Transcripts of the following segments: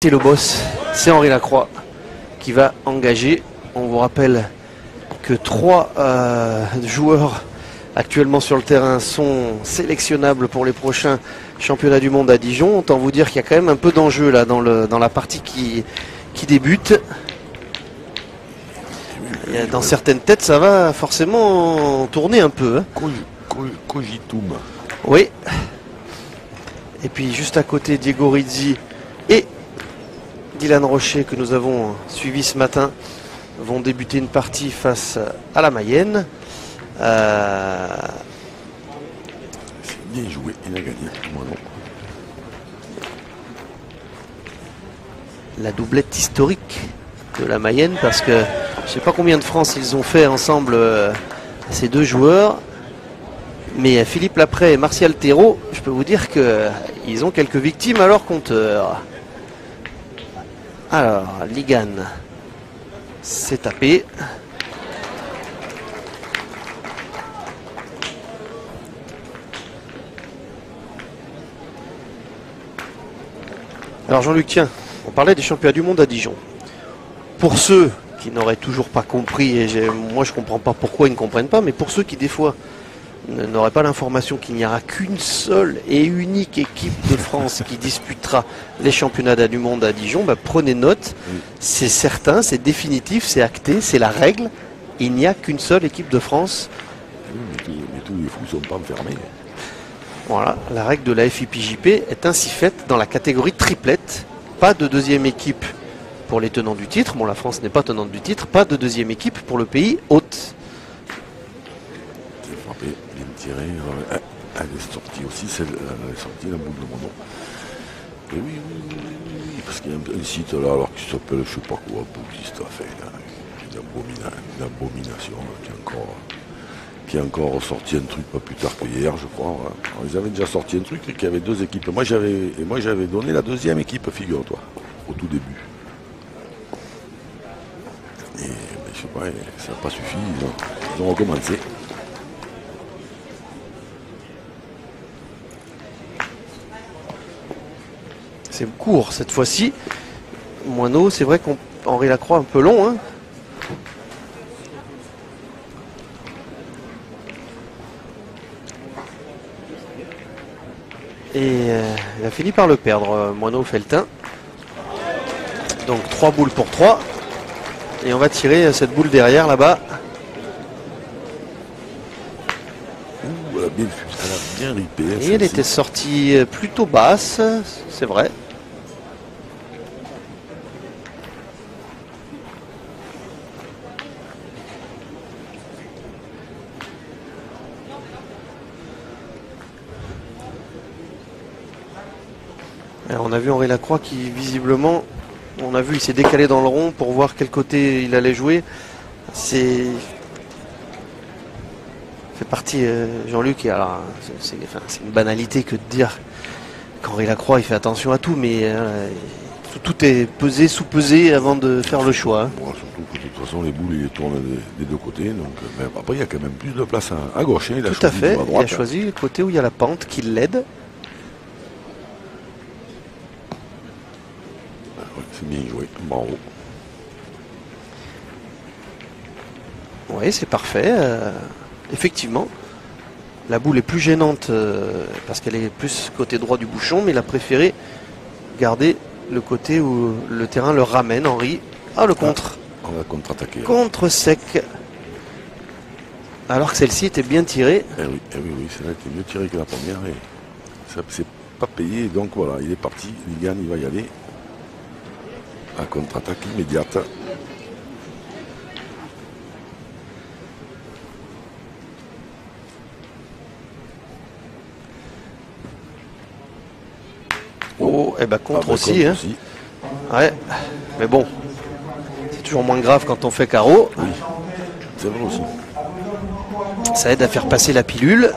C'est le boss, c'est Henri Lacroix qui va engager. On vous rappelle que 3 joueurs actuellement sur le terrain sont sélectionnables pour les prochains championnats du monde à Dijon. Autant vous dire qu'il y a quand même un peu d'enjeu là dans la partie qui débute. Dans certaines têtes, ça va forcément tourner un peu. Cogitum. Oui. Et puis juste à côté, Diego Rizzi et Dylan Rocher, que nous avons suivi ce matin, vont débuter une partie face à la Mayenne. C'est bien joué, il a gagné. Moi non. La doublette historique de la Mayenne, parce que je ne sais pas combien de France ils ont fait ensemble, ces deux joueurs. Mais Philippe Laprès et Martial Thérault, je peux vous dire qu'ils ont quelques victimes à leur compteur. Alors, Ligan s'est tapé. Alors Jean-Luc, tiens, on parlait des championnats du monde à Dijon. Pour ceux qui n'auraient toujours pas compris, et moi je ne comprends pas pourquoi ils ne comprennent pas, mais pour ceux qui des fois n'auraient pas l'information qu'il n'y aura qu'une seule et unique équipe de France qui disputera les championnats du monde à Dijon, bah, prenez note, c'est certain, c'est définitif, c'est acté, c'est la règle. Il n'y a qu'une seule équipe de France. Mais tous les fous ne sont pas enfermés. Voilà, la règle de la FIPJP est ainsi faite dans la catégorie triplette. Pas de deuxième équipe pour les tenants du titre. Bon, la France n'est pas tenante du titre. Pas de deuxième équipe pour le pays hôte. C'est frappé, bien tiré. Elle est sortie aussi, elle est sortie la boule de mon nom. Et oui, parce qu'il y a un site là, alors qui s'appelle je sais pas quoi, Bougiste a fait une abomination qui a encore ressorti un truc pas plus tard que hier, je crois. Voilà. Alors, ils avaient déjà sorti un truc et qu'il y avait 2 équipes. Moi j'avais donné la 2e équipe, figure-toi, au tout début. Et je sais pas, ça n'a pas suffi, ils ont recommencé. C'est court cette fois-ci. Moineau, c'est vrai qu'Henri Lacroix un peu long. Hein. Et il a fini par le perdre, Moineau Feltin. Donc 3 boules pour 3. Et on va tirer cette boule derrière là-bas. Elle a bien ripé. Et elle était sortie plutôt basse, c'est vrai. Alors on a vu Henri Lacroix qui visiblement, on a vu, il s'est décalé dans le rond pour voir quel côté il allait jouer. C'est fait partie, Jean-Luc, et alors c'est une banalité que de dire qu'Henri Lacroix il fait attention à tout, mais tout est pesé, sous-pesé avant de faire le choix. Hein. Bon, surtout que de toute façon les boules ils tournent des 2 côtés, donc mais après il y a quand même plus de place à gauche. Hein, tout à fait, il a choisi le côté où il y a la pente qui l'aide. C'est bien joué, bravo. Oui, c'est parfait. Effectivement, la boule est plus gênante parce qu'elle est plus côté droit du bouchon, mais il a préféré garder le côté où le terrain le ramène. Henri. Ah, le contre. On va contre-attaquer. Contre sec. Alors que celle-ci était bien tirée. Eh oui, celle-là était mieux tirée que la première. Et ça c'est pas payé, donc voilà, il est parti. Ligan, il va y aller. À contre-attaque immédiate. Oh, et ben contre aussi. Hein. Ouais, mais bon, c'est toujours moins grave quand on fait carreau. Oui, c'est vrai aussi. Ça aide à faire passer la pilule.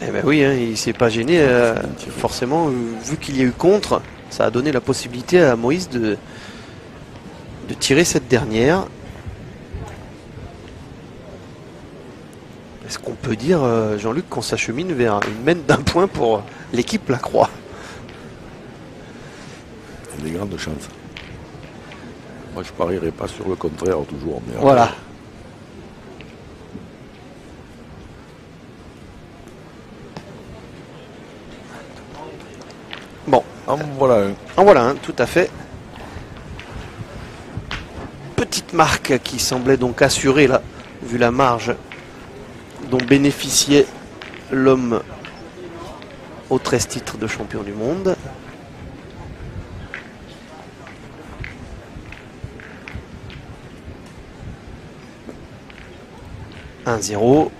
Et Eh ben oui, hein, il s'est pas gêné. Forcément, vu qu'il y a eu contre, ça a donné la possibilité à Moïse de tirer cette dernière. Est-ce qu'on peut dire, Jean-Luc, qu'on s'achemine vers une mène d'un point pour l'équipe Lacroix? Il y a des grandes chances. Moi, je parierais pas sur le contraire toujours. Mais voilà. Bon. En voilà un. En voilà un, tout à fait. Petite marque qui semblait donc assurée là, vu la marge dont bénéficiait l'homme aux 13 titres de champion du monde. « 1-0 ».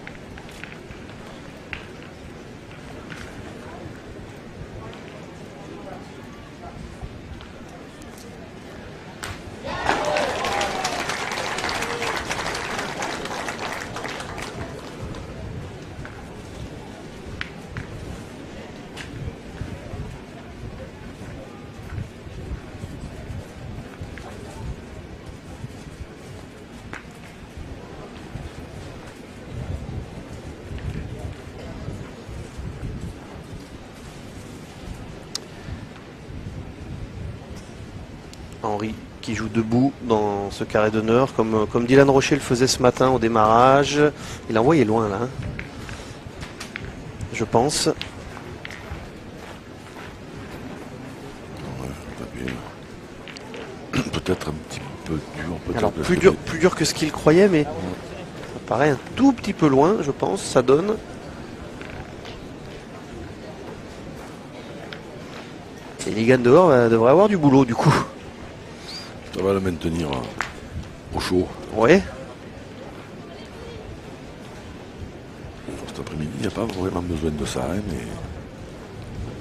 Henri qui joue debout dans ce carré d'honneur, comme Dylan Rocher le faisait ce matin au démarrage. Il a envoyé loin là, hein, je pense. Peut-être un petit peu dur. Alors plus dur que ce qu'il croyait, mais ça paraît un tout petit peu loin, je pense. Ça donne. Et Ligan dehors devrait avoir du boulot du coup. Ça va le maintenir au chaud. Ouais. Cet après-midi, il n'y a pas vraiment besoin de ça, hein, mais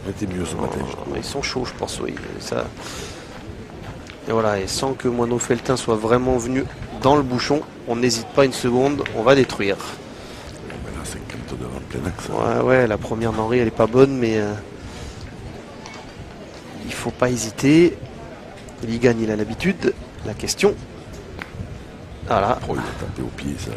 c'était mieux ce matin. Ils sont chauds, je pense, oui. Ça... Et voilà, et sans que Moineau Feltin soit vraiment venu dans le bouchon, on n'hésite pas une seconde, on va détruire. Mais là, 50 devant plein axe. Ouais, la première d'Henri, elle est pas bonne, mais il faut pas hésiter. Ligan, il a l'habitude. La question. Voilà. Oh, il a tapé au pied, ça.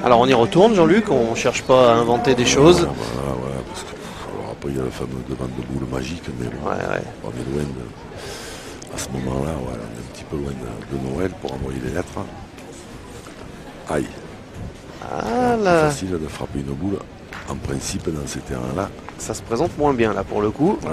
Alors on y retourne, Jean-Luc, on cherche pas à inventer des choses. Voilà, parce que alors après il y a le fameux devant de boule magique, mais bon, on est loin à ce moment-là, on est un petit peu loin de Noël pour envoyer les lettres. Aïe. Ah là. C'est facile de frapper une boule, en principe dans ces terrains-là. Ça se présente moins bien là pour le coup. Ouais.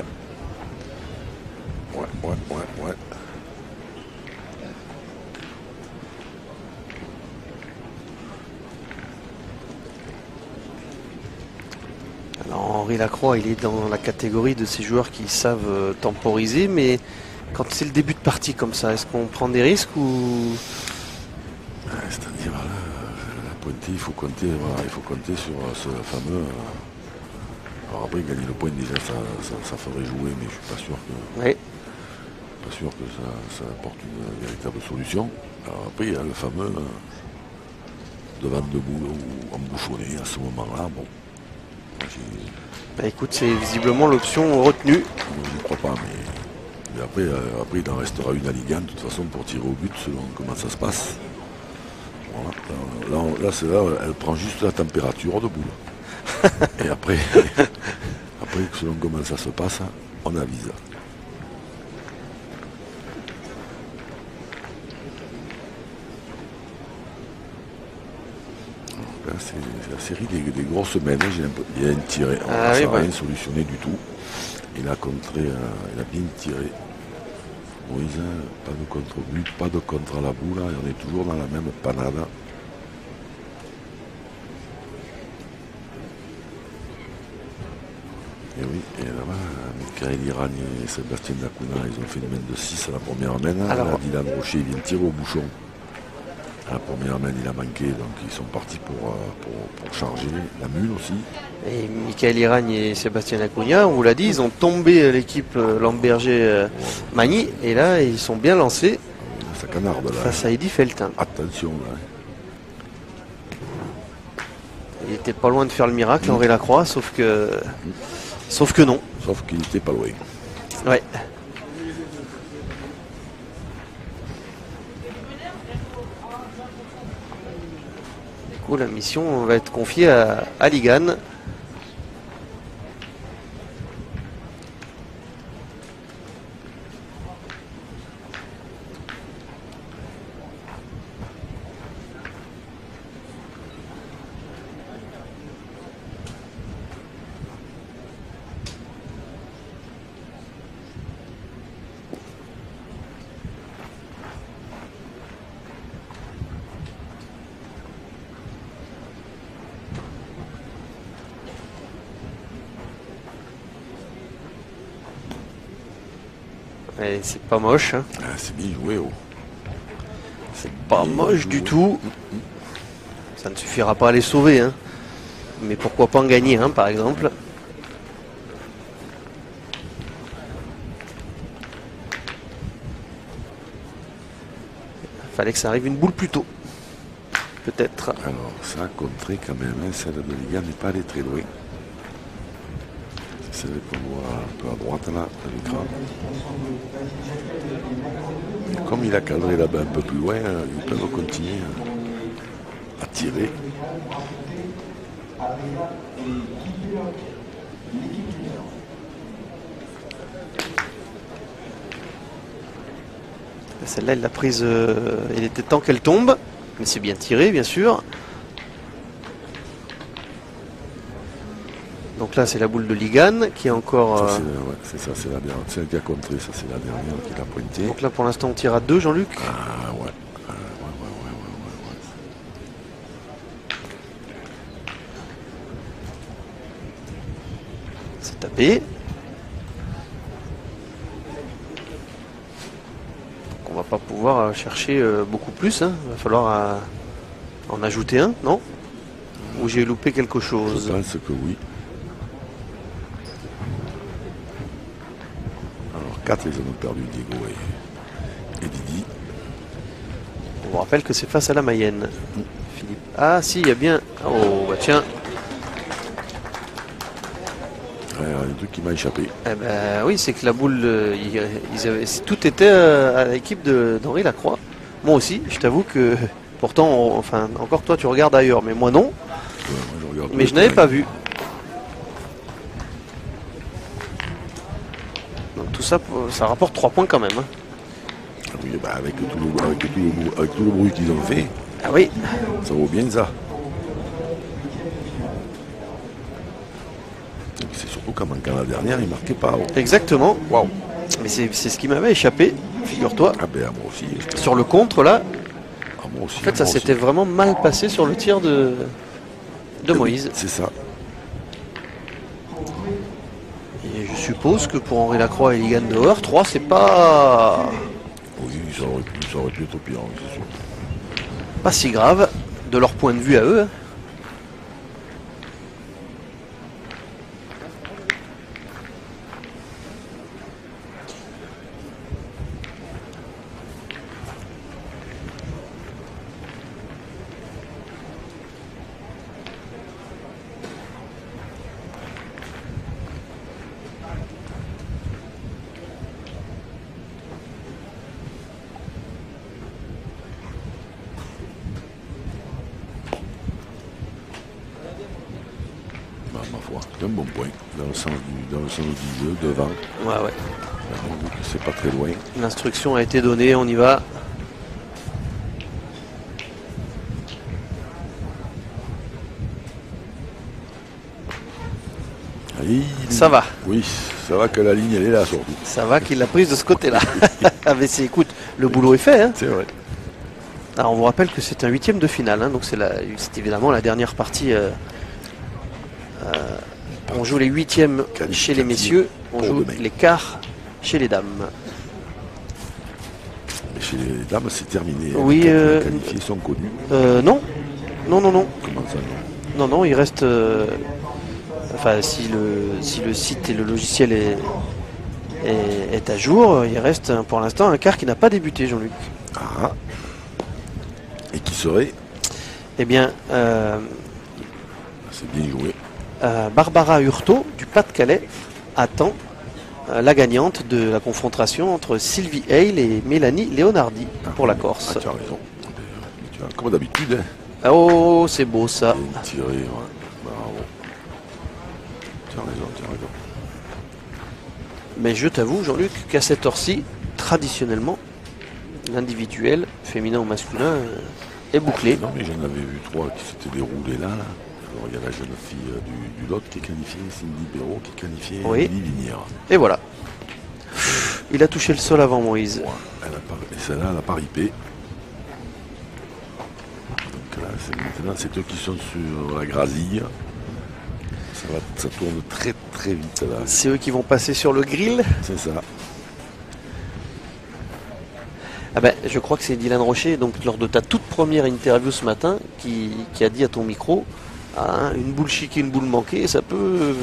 Alors Henri Lacroix, il est dans la catégorie de ces joueurs qui savent temporiser, mais quand c'est le début de partie comme ça, est-ce qu'on prend des risques ou... C'est-à-dire la pointée, il faut compter sur ce fameux. Alors après gagner le point déjà ça ferait jouer, mais je suis pas sûr que. Oui. Pas sûr que ça apporte une véritable solution. Alors après il y a le fameux devant de boule ou embouchonné à ce moment-là. Bon. Bah écoute, c'est visiblement l'option retenue. Je ne crois pas, mais après il en restera une à Ligue 1 de toute façon pour tirer au but selon comment ça se passe. Voilà. Là, c'est là, elle prend juste la température de boule. Et après, selon comment ça se passe, on avise. Là, c'est la série des grosses mènes. Il y a un tiré. Ça n'a rien solutionné du tout. Il a contré, il a bien tiré. Moïse, pas de contre-but, pas de contre à la boule. Et on est toujours dans la même panade. Et Et oui, et là-bas, Michael Iran et Sébastien Lacuna, ils ont fait une main de 6 à la première main. Alors, là, Dylan Rocher, il vient de tirer au bouchon. À la première main, il a manqué, donc ils sont partis pour charger. La mule aussi. et Michael Iragne et Sébastien Acuna, on vous l'a dit, ils ont tombé l'équipe Lamberger-Magny, et là, ils sont bien lancés Ça canarde là. face à Eddie Feltin. Attention là. Il était pas loin de faire le miracle, Henri Lacroix, sauf que non. Sauf qu'il était pas loin. Ouais. Du coup, la mission va être confiée à Ligan. Et c'est pas moche, hein. Ah, c'est bien joué, oh. C'est pas moche du tout. Ça ne suffira pas à les sauver, hein. Mais pourquoi pas en gagner, hein, par exemple. Fallait que ça arrive une boule plus tôt. Peut-être. Alors, ça a contré quand même, hein. Celle de Ligan n'est pas allée très loin. C'est celle qu'on voit un peu à droite là, à l'écran. Comme il a cadré là-bas un peu plus loin, ils peuvent continuer à tirer. Celle-là, elle l'a prise. Il était temps qu'elle tombe. Mais c'est bien tiré, bien sûr. Donc là, c'est la boule de Ligan qui est encore. C'est ça, c'est la dernière. Celle qui a contré, ça c'est la dernière qui l'a pointé. Donc là, pour l'instant, on tire à 2, Jean-Luc. Ah ouais. Ouais. C'est tapé. Donc on va pas pouvoir chercher beaucoup plus, hein. Il va falloir en ajouter un, non? Ou j'ai loupé quelque chose? Je pense que oui. Alors 4, ils ont perdu Diego et Didi. On vous rappelle que c'est face à la Mayenne. Philippe. Ah si, il y a bien. Oh bah tiens. Ouais, il y a un truc qui m'a échappé. Eh ben oui, c'est que la boule, tout était à l'équipe d'Henri Lacroix. Moi aussi, je t'avoue que pourtant, enfin, encore toi tu regardes ailleurs, mais moi non. Ouais, moi, je regarde Mais je n'avais pas vu. Donc tout ça, ça rapporte 3 points quand même, hein. Oui, bah, avec tout le bruit qu'ils ont fait, Ah oui. ça vaut bien ça. C'est surtout qu'en manquant la dernière, il ne marquait pas. Oh. Exactement. Waouh. Mais c'est ce qui m'avait échappé, figure-toi. Ah ben à moi aussi. Sur le contre là, À moi aussi. en fait ça s'était vraiment mal passé sur le tir de Moïse. C'est ça. Et je suppose que pour Henri Lacroix et Ligan dehors, 3 c'est pas Oui, ça aurait pu être pire, c'est sûr. pas si grave de leur point de vue à eux, hein. Bah, ma foi, c'est un bon point. Dans le sens du jeu, devant. Ouais, ouais. On voit que c'est pas très loin. L'instruction a été donnée, on y va. Ça va. Oui, ça va que la ligne elle est là surtout. Ça va qu'il l'a prise de ce côté-là. Ah, mais écoute, le boulot est fait, hein. C'est vrai. Alors on vous rappelle que c'est un 8e de finale, hein, donc c'est évidemment la dernière partie On joue les huitièmes chez les messieurs, on joue les quarts chez les dames. Mais chez les dames, c'est terminé. Oui, les qualifiés sont connus. Non. Comment ça, non? Non, il reste... enfin, si le site et le logiciel est à jour, il reste pour l'instant un quart qui n'a pas débuté, Jean-Luc. Ah. Et qui serait? Eh bien... c'est bien joué. Barbara Hurtaud, du Pas-de-Calais, attend la gagnante de la confrontation entre Sylvie Hale et Mélanie Leonardi pour la Corse. Tu as raison. Comme d'habitude. Hein. Oh, c'est beau ça. Bien tiré, ouais. Bravo. Tu as raison. Mais je t'avoue, Jean-Luc, qu'à cette heure-ci, traditionnellement, l'individuel, féminin ou masculin, est bouclé. Non, mais j'en avais vu 3 qui s'étaient déroulés là. Alors, il y a la jeune fille du Lot qui est qualifiée, Cindy Béraud qui est qualifiée, oui. Émilie Vinière. Et voilà. Il a touché le sol avant Moïse. Ouais, et celle-là, elle n'a pas ripé. Donc là, maintenant, c'est eux qui sont sur la grasille. Ça tourne très très vite là. C'est eux qui vont passer sur le grill. C'est ça. Ah ben, je crois que c'est Dylan Rocher, donc lors de ta toute première interview ce matin, qui a dit à ton micro, une boule chiquée, une boule manquée, ça peut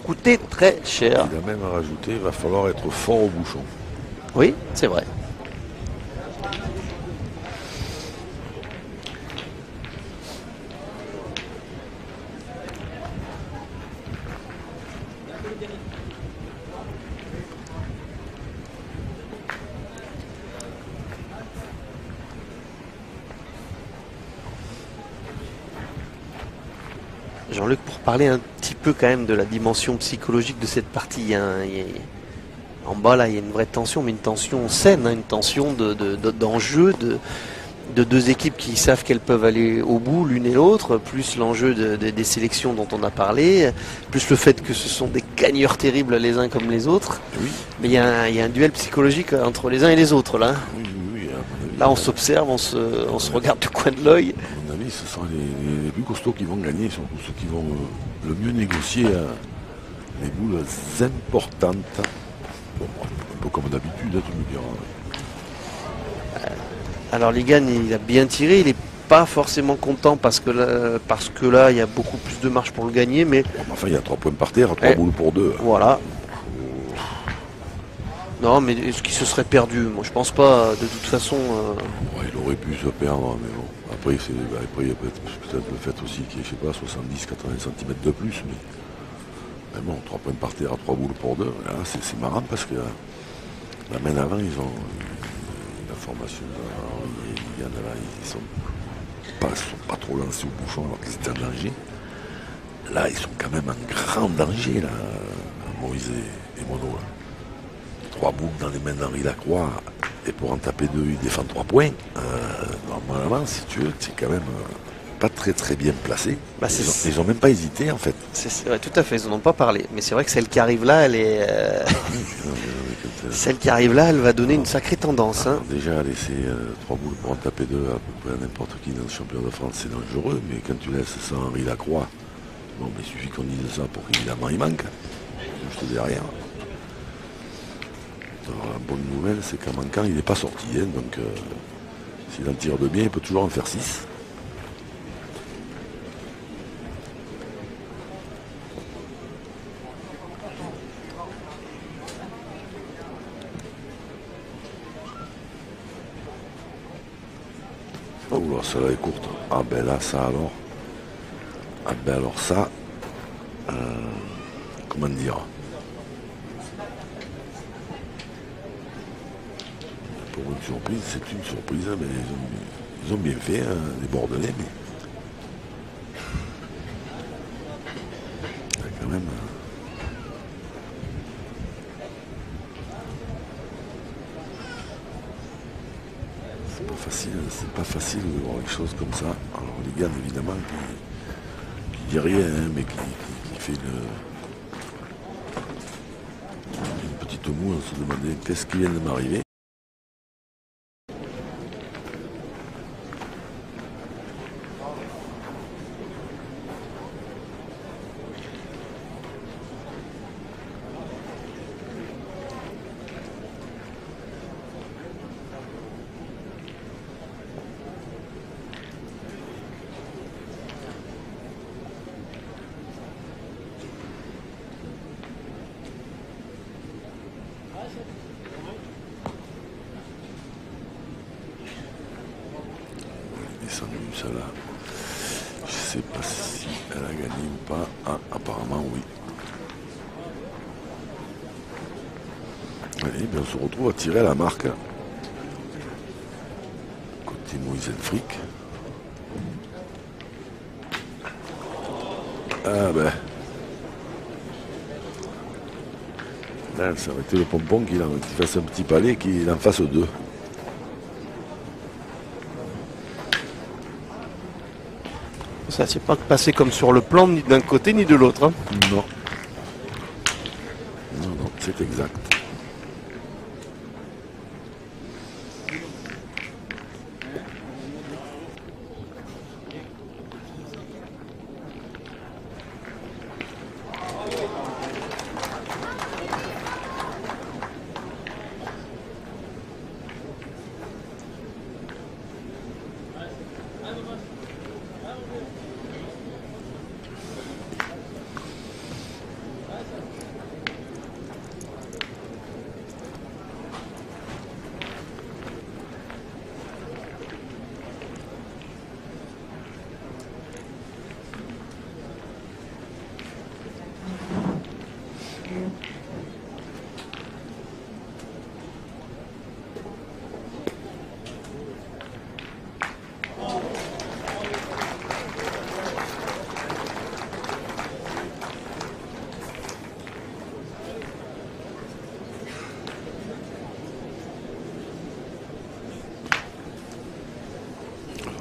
coûter très cher. Il a même rajouté, il va falloir être fort au bouchon. Oui, c'est vrai. Jean-Luc, pour parler un petit peu quand même de la dimension psychologique de cette partie, en bas là il y a une vraie tension, mais une tension saine, une tension d'enjeu, de deux équipes qui savent qu'elles peuvent aller au bout l'une et l'autre, plus l'enjeu des sélections dont on a parlé, plus le fait que ce sont des gagneurs terribles les uns comme les autres. Oui. Mais il y a un duel psychologique entre les uns et les autres là. Oui, là on s'observe, on se regarde du coin de l'œil. À mon avis, ce sont les plus costauds qui vont gagner, surtout ceux qui vont le mieux négocier les boules importantes. Bon, un peu comme d'habitude, tu me diras. Alors Ligan, il a bien tiré, il n'est pas forcément content parce que là, il y a beaucoup plus de marge pour le gagner, mais... Enfin, il y a 3 points par terre, 3 boules pour 2. Voilà. Non, mais est-ce qu'il se serait perdu? Moi, je pense pas, de toute façon... Ouais, il aurait pu se perdre, mais bon. Après, il y a peut-être le fait aussi qu'il y ait, je sais pas, 70-80 cm de plus, mais bon, 3 points par terre à 3 boules pour 2, là, c'est marrant parce que la main avant, ils ont... La formation, ils sont pas trop lancés au bouchon alors qu'ils étaient en danger. Là, ils sont quand même en grand danger, là, Moïse et Mono. Là. 3 boules dans les mains d'Henri Lacroix, et pour en taper 2, il défend 3 points. Normalement, si tu veux, c'est quand même pas très très bien placé. Bah, ils ont même pas hésité, en fait. C'est vrai, tout à fait, ils n'en ont pas parlé. Mais c'est vrai que celle qui arrive là, elle est... Celle qui arrive là, elle va donner une sacrée tendance. Alors, déjà, laisser 3 boules pour en taper 2 à peu près à n'importe qui dans le championnat de France, c'est dangereux. Mais quand tu laisses ça à Henri Lacroix, bon, il suffit qu'on dise ça pour qu'évidemment il manque. Juste derrière. Alors, la bonne nouvelle, c'est qu'en manquant, il n'est pas sorti. Hein, donc, s'il en tire de bien, il peut toujours en faire 6. Oh là, celle-là est courte. Ah ben là, ça alors. Ah ben alors ça. Comment dire? Pour une surprise, c'est une surprise. Mais ils ont bien fait, hein, les Bordelais. Mais... quand même... c'est pas facile de voir les choses comme ça. Alors les gars, évidemment, qui dit rien, hein, mais qui fait une petite moue, on se demandait qu'est-ce qui vient de m'arriver. descendue celle-là. Je sais pas si elle a gagné ou pas. Ah, apparemment oui. Allez, bien, on se retrouve à tirer à la marque. Côté Moïse Frick. Ah ben. Là, ça aurait été le pompon qui fasse un petit palais et qu'il en fasse deux. Ça s'est pas passé comme sur le plan ni d'un côté ni de l'autre. Hein. Non. Non, non, c'est exact.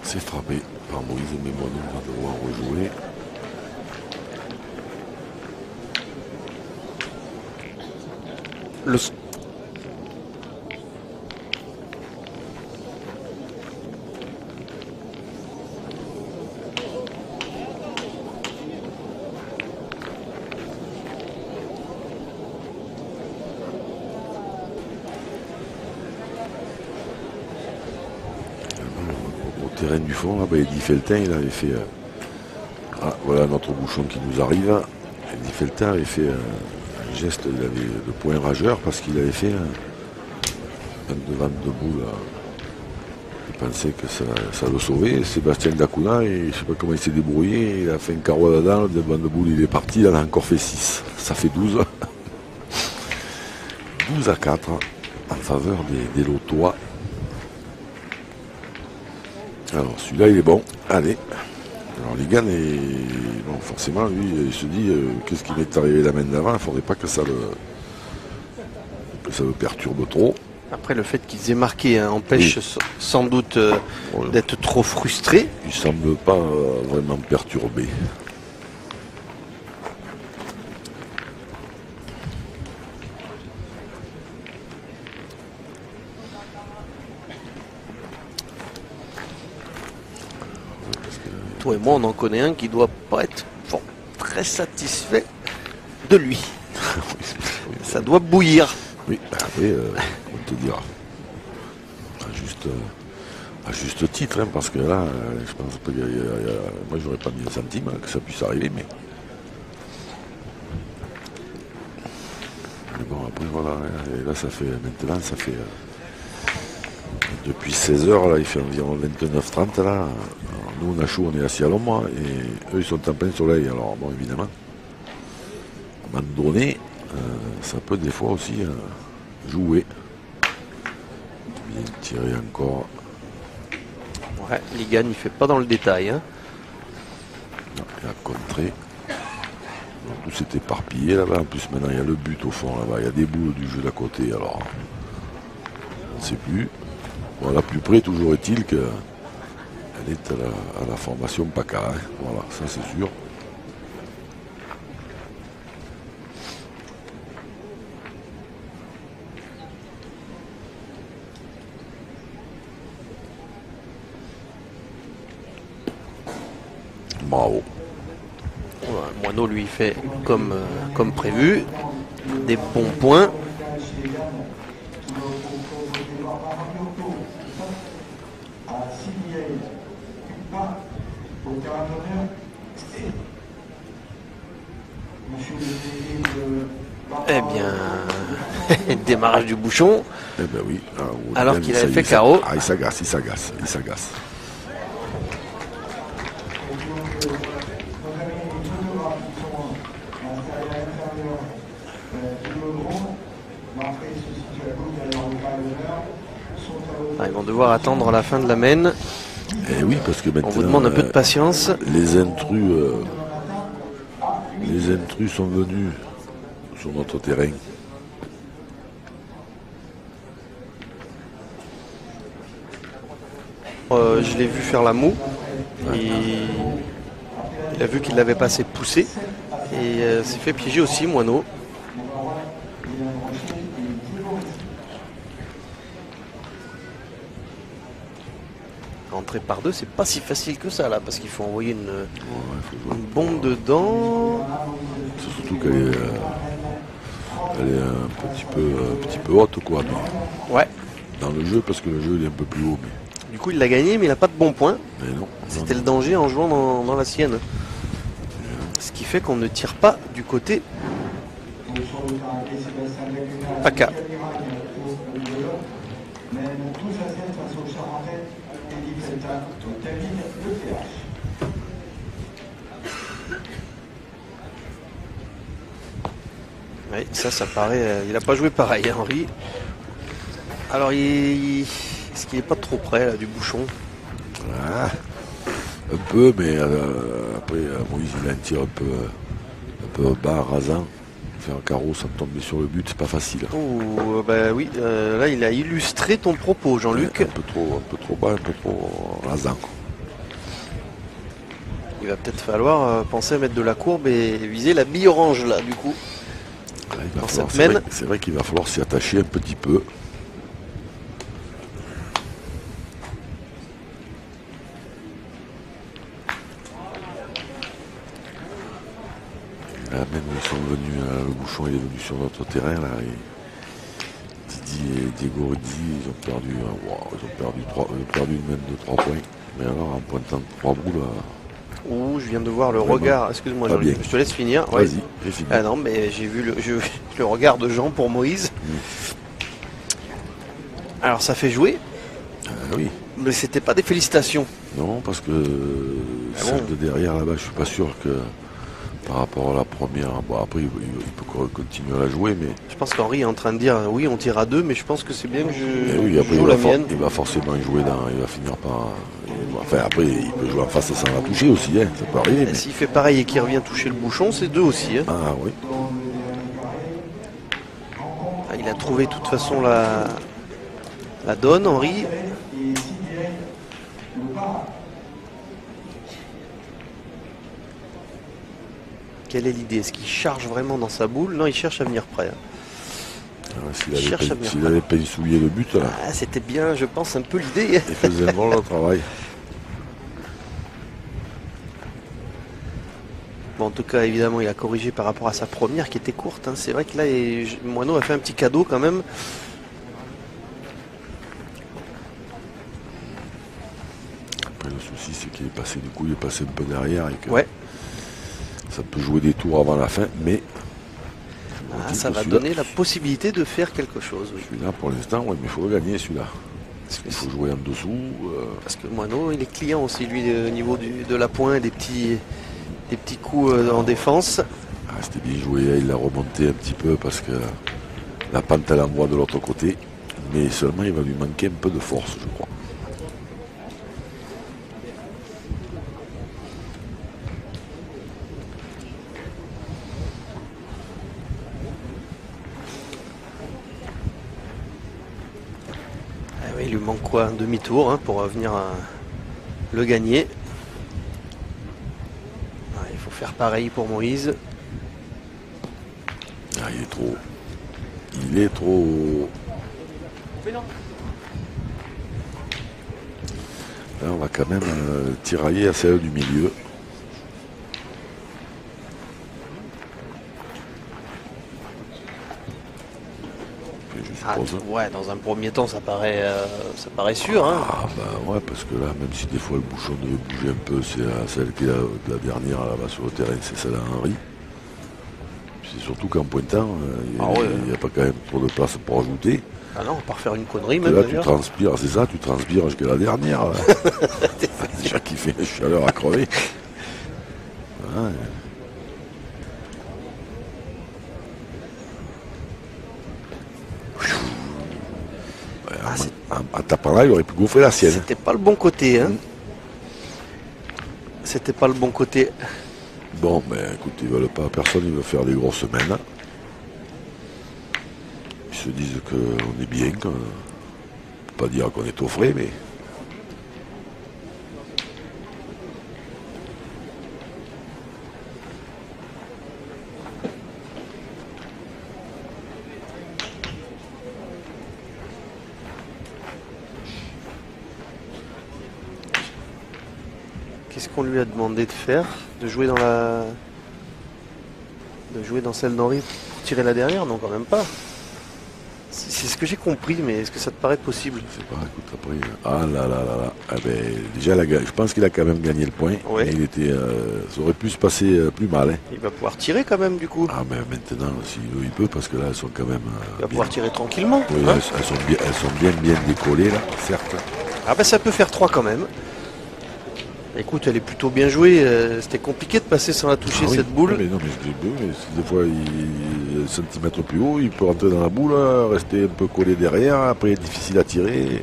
C'est frappé par Moïse, mais moi on va devoir rejouer. Terrain du fond, là, Eddie Feltin, il avait fait... Ah, voilà notre bouchon qui nous arrive. Eddie Feltin avait fait un geste, il avait le point rageur parce qu'il avait fait un devant debout là. Il pensait que ça le sauvait. Sébastien Dacuna, et je ne sais pas comment il s'est débrouillé, il a fait un carreau là-dedans, le devant debout il est parti, il en a encore fait 6. Ça fait 12. 12 à 4 en faveur des Lotois. Alors celui-là il est bon, allez. Alors Ligan est. Bon, forcément lui il se dit qu'est-ce qui m'est arrivé la main d'avant, il ne faudrait pas que ça le perturbe trop. Après le fait qu'ils aient marqué hein, empêche sans doute d'être trop frustré. Il ne semble pas vraiment perturbé. Toi et moi, on en connaît un qui doit pas être très satisfait de lui. Ça doit bouillir. Oui, après, on te dira. À juste titre, hein, parce que là, je pense pas moi, j'aurais pas mis un centime que ça puisse arriver, mais bon, après, voilà. Et là, ça fait, maintenant, ça fait... depuis 16h, là, il fait environ 29-30, là. Alors, nous, on a chaud, on est assis à l'ombre, et eux, ils sont en plein soleil. Alors, bon, évidemment, à un moment donné, ça peut des fois aussi jouer. Bien tiré encore. Ouais, Ligan, il fait pas dans le détail. Hein. Non, il a contré. Donc, tout s'est éparpillé là-bas. En plus, maintenant, il y a le but au fond là-bas. Il y a des boules du jeu d'à côté. Alors, on ne sait plus. Voilà, plus près, toujours est-il qu'elle est à la formation PACA. Hein. Voilà, ça c'est sûr. Bravo. Ouais, Moineau lui fait comme prévu. Des bons points. Eh bien, démarrage du bouchon. Eh ben oui. Alors qu'il avait fait carreau. Ah, il s'agace. vont devoir attendre la fin de la main. Et oui, parce que maintenant, On vous demande un peu de patience. les intrus sont venus sur notre terrain. Je l'ai vu faire la moue. Il a vu qu'il l'avait pas assez poussé. Et s'est fait piéger aussi, Moineau. Rentrer par deux, c'est pas si facile que ça là, parce qu'il faut envoyer une bombe dedans. C'est surtout qu'elle est, elle est un petit peu haute, quoi. Ouais. Dans le jeu, parce que le jeu il est un peu plus haut. Mais... Du coup, il l'a gagné, mais il n'a pas de bon point. Mais non. C'était le danger en jouant dans la sienne. Ce qui fait qu'on ne tire pas du côté PACA. Oui, ça paraît. Il n'a pas joué pareil, hein, Henri. Alors, est-ce qu'il n'est pas trop près là, du bouchon? Ah, un peu, mais après, Moïse, il a un tir un peu bas, rasant. Faire un carreau sans tomber sur le but, c'est pas facile. Oh, bah oui, là, il a illustré ton propos, Jean-Luc. Un peu trop bas, un peu trop rasant. Il va peut-être falloir penser à mettre de la courbe et viser la bille orange, là, du coup. C'est vrai qu'il va falloir s'y attacher un petit peu. Là, même ils sont venus, le bouchon il est venu sur notre terrain là. Didi et Diego Rizzi, ils ont perdu une main de 3 points. Mais alors en pointant 3 boules. Ouh, je viens de voir le regard. Excuse-moi, je te laisse finir. Vas-y, j'ai fini. Ah non, mais j'ai vu le regard de Jean pour Moïse. Alors ça fait jouer. Oui. Mais c'était pas des félicitations. Non, parce que celle de derrière là-bas, je suis pas sûr que par rapport à la première. Bon, après, il peut continuer à la jouer, mais. Je pense qu'Henri est en train de dire oui, on tire à deux, mais je pense que c'est bien que je après, joue la mienne. Il va forcément y jouer dans. Il va finir par. Enfin, après, il peut jouer en face sans la toucher aussi, hein, ça peut arriver. Mais... S'il fait pareil et qu'il revient toucher le bouchon, c'est deux aussi. Hein. Ah oui. Ah, il a trouvé de toute façon la donne, Henri. Quelle est l'idée? Est-ce qu'il charge vraiment dans sa boule? Non, il cherche à venir près. S'il avait pas souillé le but, là. Ah, c'était bien, je pense, un peu l'idée. Il faisait bon le travail. Bon, en tout cas, évidemment, il a corrigé par rapport à sa première qui était courte. Hein. C'est vrai que là, Moineau a fait un petit cadeau quand même. Après, le souci, c'est qu'il est passé, du coup, il est passé un peu derrière et que ça peut jouer des tours avant la fin, mais ça va donner la possibilité de faire quelque chose. Oui. Celui-là, pour l'instant, oui, mais il faut le gagner, celui-là. Il faut jouer en dessous. Parce que Moineau, il est client aussi, lui, au niveau de la pointe, des petits coups en défense. Ah, c'était bien joué, il l'a remonté un petit peu parce que la pente elle envoie de l'autre côté. Mais seulement il va lui manquer un peu de force, je crois. Ah oui, il lui manque quoi? Un demi-tour hein, pour venir le gagner. Il faut faire pareil pour Moïse. Ah, il est trop. Il est trop. Là, on va quand même tirailler à celle du milieu. Ouais, dans un premier temps, ça paraît sûr. Hein. Ah bah ouais, parce que là, même si des fois le bouchon devait bouger un peu, c'est celle qui est la dernière là-bas sur le terrain, c'est celle à Henri. C'est surtout qu'en pointant, il n'y a pas quand même trop de place pour ajouter. Ah non, on part faire une connerie même. Là, tu transpires, c'est ça, tu transpires jusqu'à la dernière. Déjà qui fait une chaleur à crever. Ouais. En Par là, il aurait pu gaufrer la sienne. C'était pas le bon côté, hein. C'était pas le bon côté. Bon, ben écoute, ils veulent pas, personne ne veut faire des grosses semaines. Ils se disent qu'on est bien, qu'on... pas dire qu'on est au frais, mais... Qu'est-ce qu'on lui a demandé de faire? De jouer dans celle d'Henri pour tirer la dernière? Non, quand même pas. C'est ce que j'ai compris, mais est-ce que ça te paraît possible? Je sais pas, écoute, après... Ah là là là là. Ah ben, déjà, je pense qu'il a quand même gagné le point. Ouais. Il était, ça aurait pu se passer plus mal. Hein. Il va pouvoir tirer quand même, du coup. Ah mais maintenant, s'il veut, il peut, parce que là, elles sont quand même... Il va pouvoir tirer tranquillement. Oui, hein. elles sont bien décollées, là, certes. Ah ben ça peut faire 3 quand même. Écoute, elle est plutôt bien jouée. C'était compliqué de passer sans la toucher, Ah oui. cette boule. Mais non, mais des fois, il est un centimètre plus haut, il peut rentrer dans la boule, rester un peu collé derrière, après il est difficile à tirer.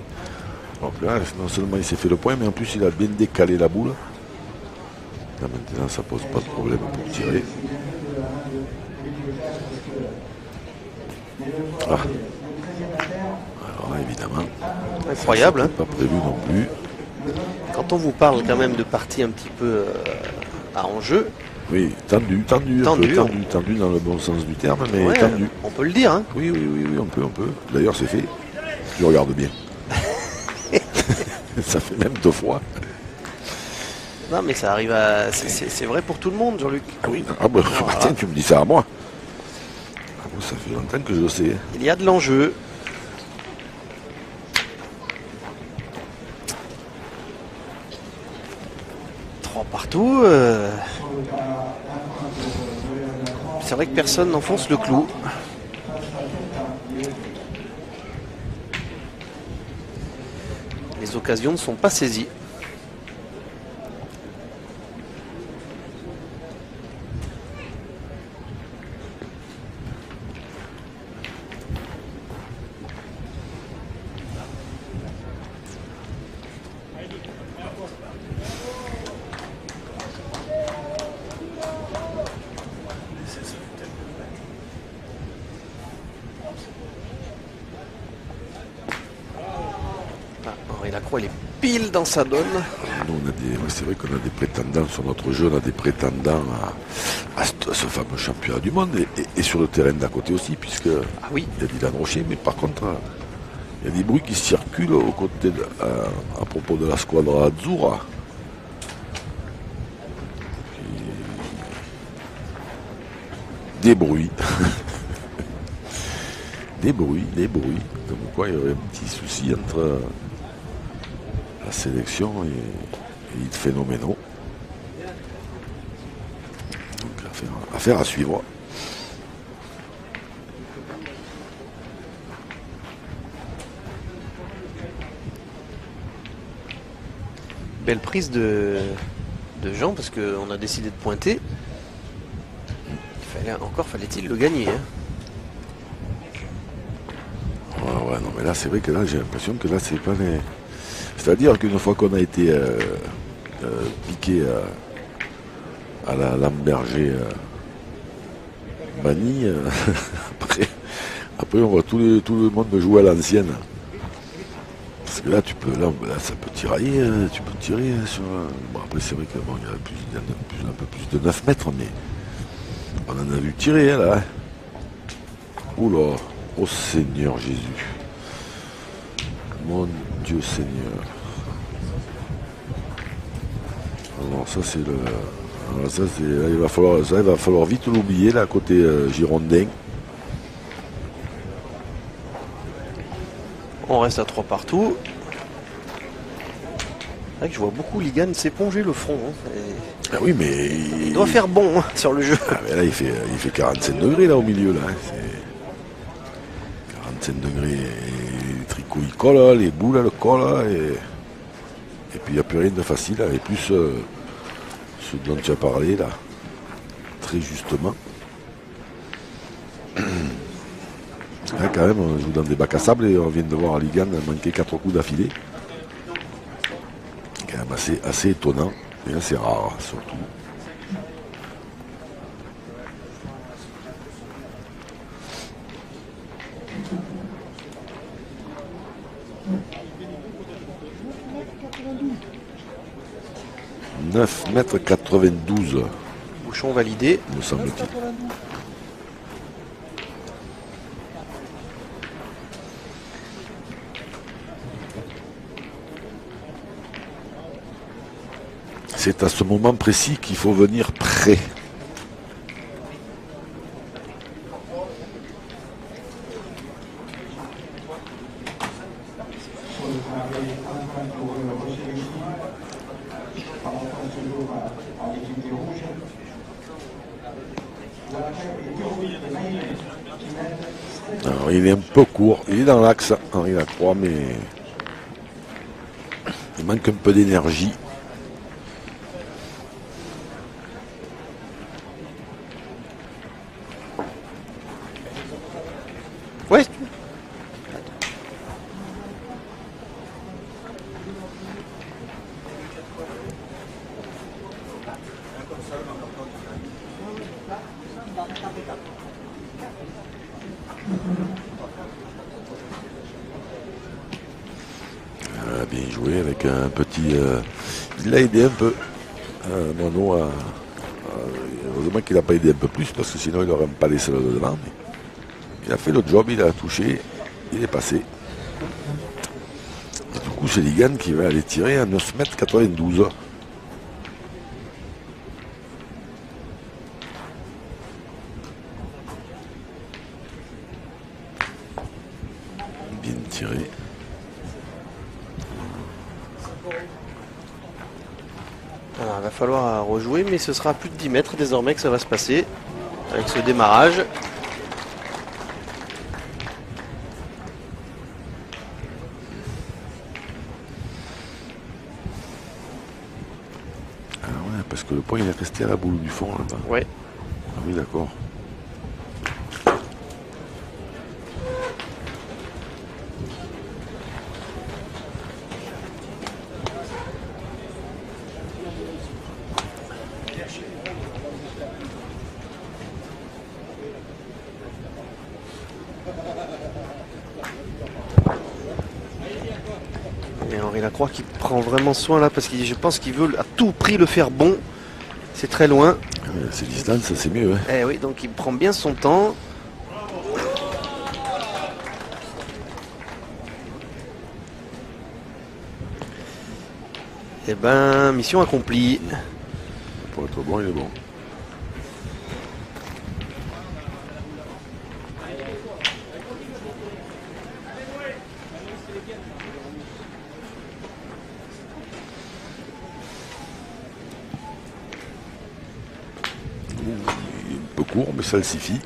Donc là, non seulement il s'est fait le point, mais en plus il a bien décalé la boule. Là maintenant, ça pose pas de problème pour tirer. Ah. Alors là, évidemment. Incroyable, hein. Pas prévu non plus. Quand on vous parle quand même de partie un petit peu à enjeu, Oui, tendu dans le bon sens du terme, mais ouais, tendu. on peut le dire. Hein. Oui, on peut. D'ailleurs, c'est fait. Tu regardes bien. Ça fait même 2 fois. Non, mais ça arrive à... C'est vrai pour tout le monde, Jean-Luc. Ah oui, ah bah, tiens, tu me dis ça à moi. Ah bon, ça fait longtemps que je sais. Il y a de l'enjeu. Partout. C'est vrai que personne n'enfonce le clou. Les occasions ne sont pas saisies. Lacroix, il est pile dans sa donne. Nous, c'est vrai qu'on a des prétendants sur notre jeu, on a des prétendants à ce fameux championnat du monde et sur le terrain d'à côté aussi, puisque oui. Il y a Dylan Rocher, mais par contre, il y a des bruits qui circulent aux côtés à propos de la squadra Azzurra. Des bruits. des bruits. Comme quoi il y aurait un petit souci entre la sélection et les phénoménaux. Donc affaire à suivre. Belle prise de Jean parce qu'on a décidé de pointer. Fallait-il le gagner. Hein. Ouais, non, mais là, c'est vrai que là, j'ai l'impression que là, c'est pas les... C'est-à-dire qu'une fois qu'on a été piqué à la Lamberger Mani, après, on voit tout le monde jouer à l'ancienne. Parce que là, ça peut tirailler, tu peux tirer sur... Bon, après, c'est vrai qu'il y a un peu plus de 9 mètres, mais... On en a vu tirer, hein, là. Oula, oh Seigneur Jésus. Mon Dieu Seigneur. Alors ça c'est le... Alors, ça, là, il va falloir vite l'oublier, là, côté girondin. On reste à 3 partout. C'est vrai que je vois beaucoup Ligan s'éponger le front. Hein. Ah oui, mais... Il doit faire bon hein, sur le jeu. Ah, mais là, il fait 45 degrés, là, au milieu, là. C'est 45 degrés. Et les tricots, ils collent, là, les boules, là, le collent, là, et puis, il n'y a plus rien de facile, là. Et plus ce dont tu as parlé, là, très justement. Là, quand même, on joue dans des bacs à sable et on vient de voir Ligan manquer 4 coups d'affilée. C'est quand même assez étonnant et assez rare surtout. « 9,92 m. Bouchon validé. Me semble-t-il. C'est à ce moment précis qu'il faut venir prêt. Alors, il est un peu court, il est dans l'axe, Henri Lacroix, mais il manque un peu d'énergie. Ouais. Bien joué avec un petit... il l'a aidé un peu. Mono heureusement qu'il n'a pas aidé un peu plus parce que sinon il n'aurait pas laissé le devant. Mais il a fait le job, il a touché, il est passé. Et du coup c'est Ligan qui va aller tirer à 9,92 m. Bien tiré. Alors, il va falloir rejouer, mais ce sera à plus de 10 mètres désormais que ça va se passer avec ce démarrage. Ah ouais, parce que le point il est resté à la boule du fond là-bas. Ouais. Ah oui, d'accord. Et Henri Lacroix qui prend vraiment soin là parce que je pense qu'il veut à tout prix le faire bon. C'est très loin. C'est distance, c'est mieux. Hein. Eh oui, donc il prend bien son temps. Eh ben, mission accomplie. Pour être bon, il est bon. Il est un peu court, mais ça le suffit.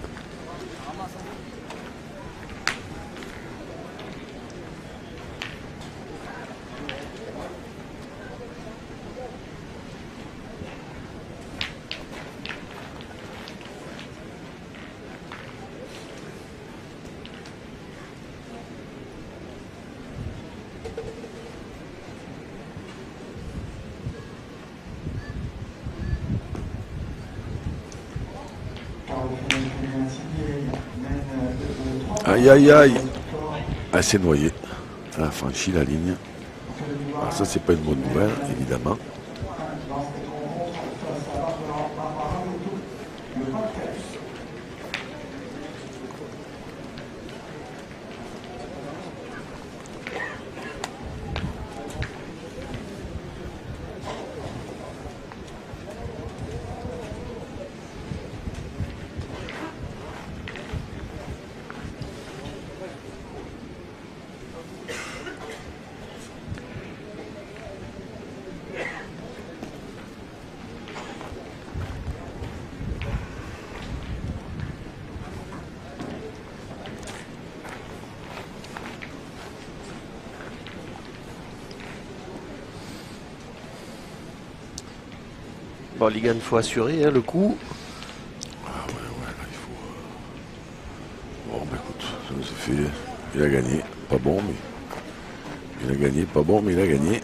Aïe aïe aïe. Elle s'est noyée. Elle a franchi la ligne. Alors ça c'est pas une bonne nouvelle, évidemment. Bon, Ligan, il faut assurer hein, le coup. Ah ouais, là il faut... Bon, bah écoute, ça nous a fait. Il a gagné. Pas bon, mais... Il a gagné, pas bon, mais il a gagné.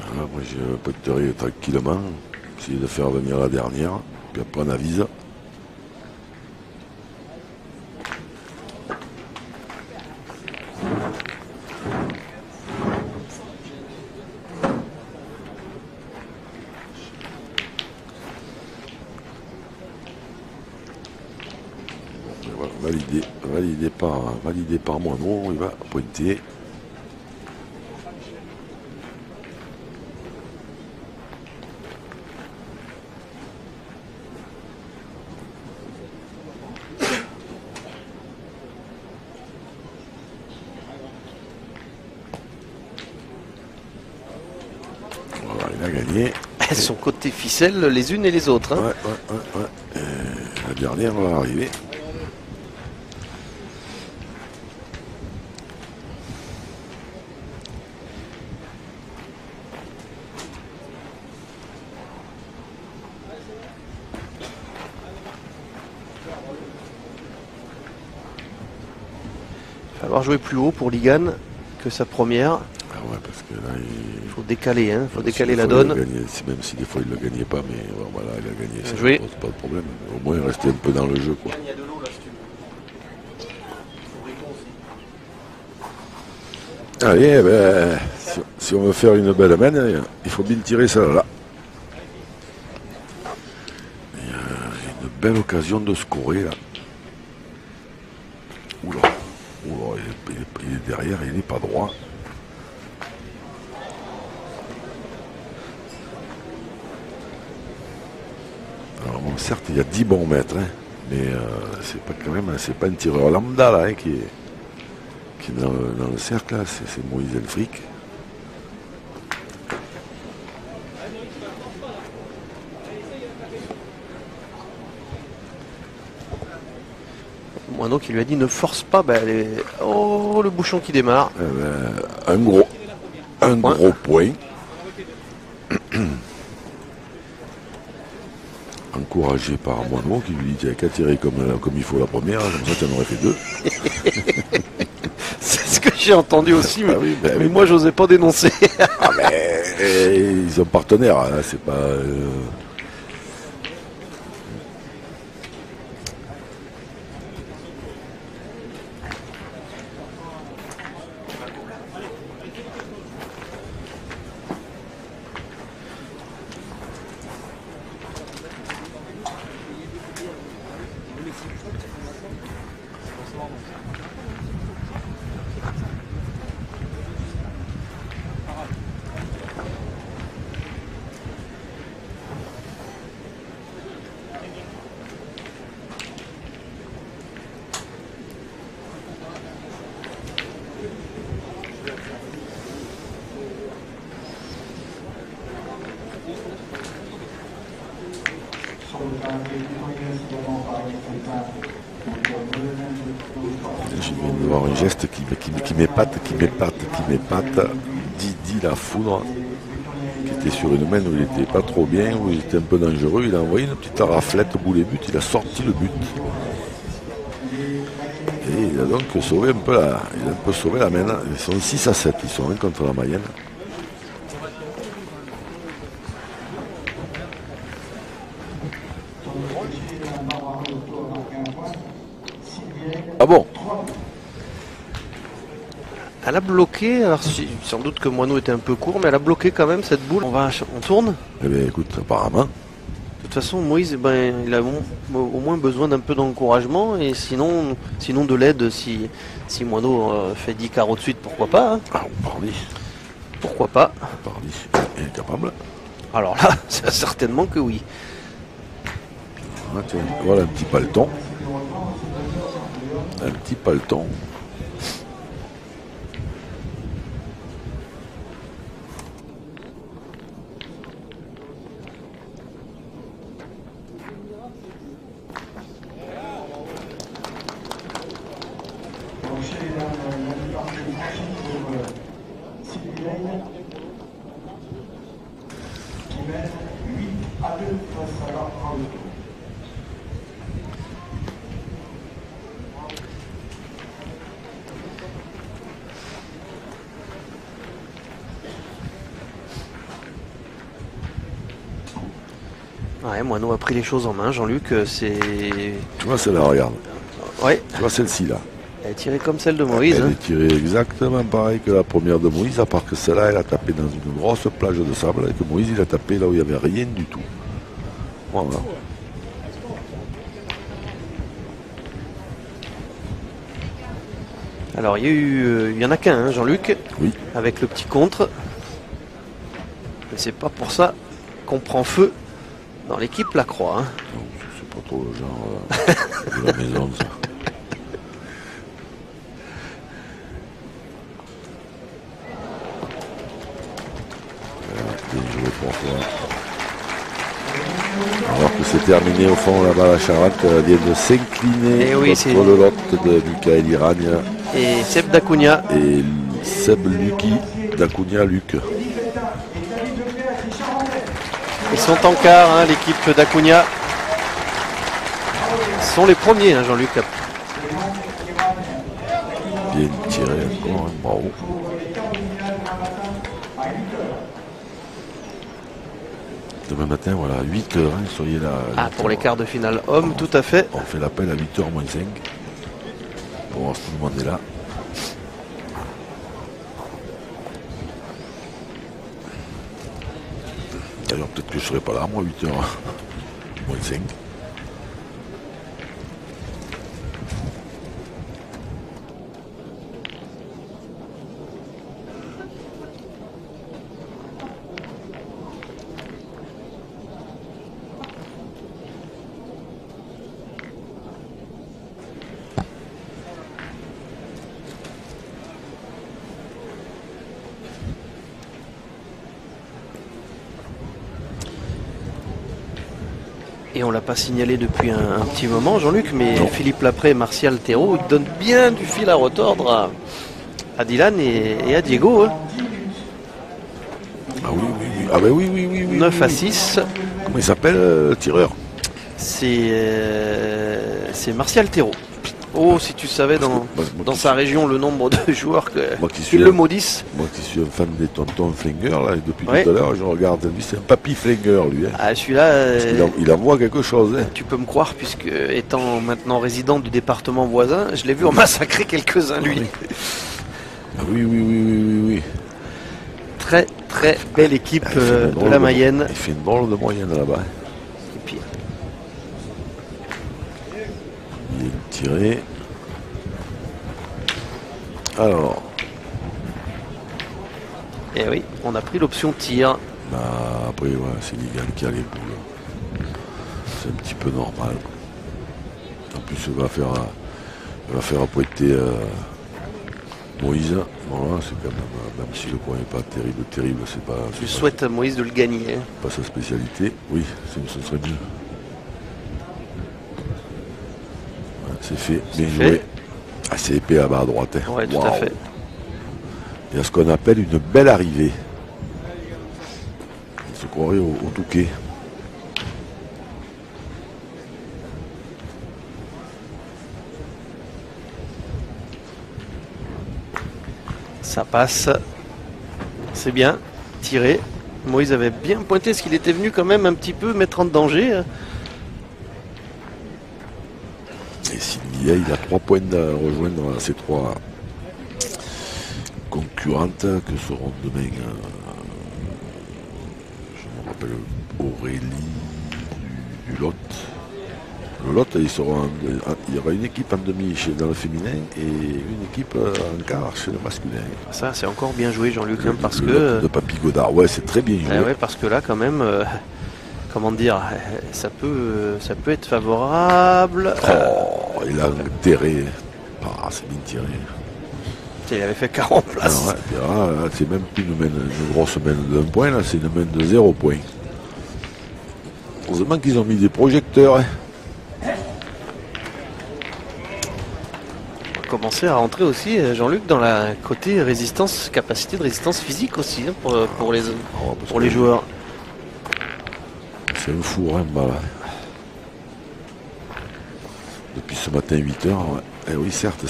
Voilà, moi, je peux te tranquillement. Essayer de faire venir la dernière. Puis après, on avise. Validé par Moineau, il va pointer. Voilà, il a gagné. Elles sont côté ficelle les unes et les autres. Hein. Ouais. La dernière va arriver. Il va falloir jouer plus haut pour Ligan que sa première. Ah ouais, parce que là, Il faut décaler, hein. Faut décaler la fois, donne. Même si des fois il ne le gagnait pas, mais voilà, il a gagné. Ça Joué. pose pas de problème. Au moins, il restait un peu dans le jeu, quoi. Allez, ben, si on veut faire une belle main, il faut bien tirer ça là. Il y a une belle occasion de scorer là. Oula, il est derrière, il n'est pas droit. Alors bon, certes, il y a 10 bons mètres, hein, mais c'est pas quand même, c'est pas un tireur lambda là, hein, qui est dans le cercle là, c'est Moïse Elfric. Moineau qui lui a dit ne force pas. Ben, oh, le bouchon qui démarre. Un gros point. Encouragé par Moineau qui lui dit qu'il a qu'à tirer comme il faut la première, comme ça tu en aurais fait deux. C'est ce que j'ai entendu aussi, mais, mais moi j'osais pas dénoncer. Ah mais ils sont partenaires, hein, c'est pas... Je viens de voir un geste qui m'épate. Didi la foudre, qui était sur une main où il était pas trop bien, où il était un peu dangereux. Il a envoyé une petite raflette au bout des buts, il a sorti le but. Et il a donc sauvé un peu la main. Ils sont 6-7, ils sont 1 contre la Mayenne. Ah bon? Elle a bloqué, alors sans doute que Moineau était un peu court, mais elle a bloqué quand même cette boule. On tourne. Eh bien écoute, apparemment. De toute façon, Moïse, il a au moins besoin d'un peu d'encouragement, et sinon de l'aide, si Moineau fait 10 carreaux de suite, pourquoi pas. Hein. Ah, pardi. Pourquoi pas. Pardi, il est capable. Alors là, certainement que oui. Ah, tiens, voilà un petit paleton. Un petit paleton. Ouais, Moineau a pris les choses en main, Jean-Luc, c'est... Tu vois celle-là, regarde. Ouais. Tu vois celle-ci là. Elle est tirée comme celle de Moïse. Elle est tirée exactement pareil que la première de Moïse, à part que celle-là, elle a tapé dans une grosse plage de sable, et que Moïse, il a tapé là où il n'y avait rien du tout. Voilà. Alors, il y en a qu'un, hein, Jean-Luc, Oui. avec le petit contre. Mais c'est pas pour ça qu'on prend feu dans l'équipe Lacroix. Hein. Non, c'est pas trop le genre de la maison, ça. Bien joué pour toi. Alors que c'est terminé au fond là-bas, la Charente vient de s'incliner Et oui, contre le lot de Michael Iragne Et Seb Dacunha. et Seb Lucky d'Acunha Luc. Ils sont en quart, hein, l'équipe d'Acunha. Ils sont les premiers, hein, Jean-Luc. Bien tiré encore, hein, bravo. Demain matin, voilà, 8h, hein, soyez là. Ah, pour les quarts de finale hommes, tout à fait. On fait l'appel à 8h moins 5 pour voir si tout le monde est là. D'ailleurs, peut-être que je ne serai pas là, moi, 8h moins 5. Et on l'a pas signalé depuis un petit moment, Jean-Luc, mais Non. Philippe Lapré et Martial Thérault ils donnent bien du fil à retordre à Dylan et à Diego. Hein. Ah oui, oui, oui. Ah ben oui, oui, oui, oui. 9 oui, à oui. 6. Comment il s'appelle, le tireur? C'est Martial Thérault. Oh, si tu savais Moi dans qui sa région le nombre de joueurs Moi qui suis qui le maudissent. Moi qui suis un fan des tontons Flinger, là, depuis Ouais. tout à l'heure, je regarde. Lui, c'est un papy Flinger, lui. Hein. Ah, celui-là, Il envoie quelque chose. Hein. tu peux me croire, puisque étant maintenant résident du département voisin, je l'ai vu en massacrer quelques-uns, lui. Ah oui, oui, oui, oui, oui, oui. Très, très belle équipe Il fait une de drôle la Mayenne. Il fait une drôle de moyenne là-bas. Et puis, Il est tiré. Alors, eh oui, on a pris l'option tir. bah, après, ouais, c'est Ligan qui a les boules. C'est un petit peu normal. En plus, il va faire apprêter Moïse. Voilà, c'est quand même si le point n'est pas terrible, c'est pas. Je souhaite à Moïse de le gagner. Hein. Pas sa spécialité. Oui, ce serait mieux. Ouais, c'est fait. Bien joué. fait. Ah, c'est épais là-bas à droite. Hein. Ouais, tout à fait. Il y a ce qu'on appelle une belle arrivée. On se croirait au Touquet. Ça passe. C'est bien. Tiré. Moïse avait bien pointé ce qu'il était venu quand même un petit peu mettre en danger. Et Sylvia, il a 3 points à rejoindre ces 3 concurrentes que seront demain. Je me rappelle Aurélie du Lot. Le Lot, il y aura une équipe en demi dans le féminin et une équipe en quart chez le masculin. Ça, c'est encore bien joué, Jean-Luc, hein, parce Le que. Lot de Papy Godard, ouais, c'est très bien joué. Ouais, parce que là, quand même, comment dire, ça peut être favorable. Oh, il a intérêt. Ah, c'est bien tiré. Il avait fait 40 places. Ah ouais, puis là, c'est même plus une grosse main d'un point, là, c'est une main de 0 point. Heureusement qu'ils ont mis des projecteurs. Hein. On va commencer à rentrer aussi, Jean-Luc, dans la côté résistance, capacité de résistance physique aussi, hein, pour les joueurs. C'est un four, hein, bah, là. Depuis ce matin, 8h. Ouais. Eh oui, certes.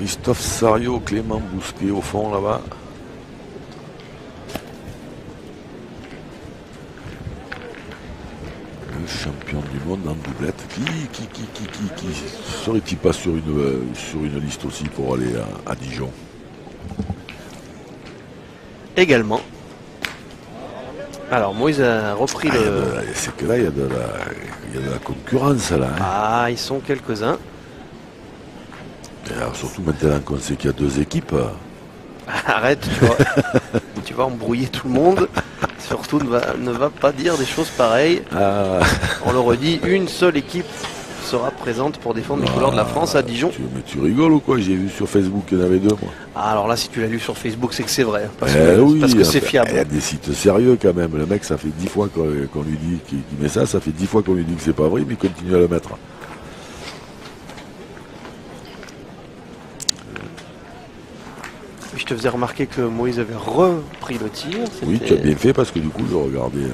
Christophe Sario, Clément Bousquet au fond là-bas. Le champion du monde en doublette. Qui serait-il pas sur une liste aussi pour aller à Dijon? Également. Alors Moïse a repris C'est que là, il y a de la concurrence là. Hein. Ah, ils sont quelques-uns. Alors, surtout maintenant qu'on sait qu'il y a 2 équipes. Arrête, tu vas embrouiller tout le monde. Surtout ne va pas dire des choses pareilles. On le redit, une seule équipe sera présente pour défendre les couleurs de la France à Dijon. Mais tu rigoles ou quoi? J'ai vu sur Facebook qu'il y en avait 2 moi. Ah, alors là, si tu l'as lu sur Facebook, c'est que c'est vrai. Parce oui, que c'est fiable. Il y a des sites sérieux quand même. Le mec, ça fait 10 fois qu'on lui dit qu'il met ça. Ça fait 10 fois qu'on lui dit que c'est pas vrai, mais il continue à le mettre. Je te faisais remarquer que Moïse avait repris le tir. Oui, tu as bien fait parce que du coup, je regardais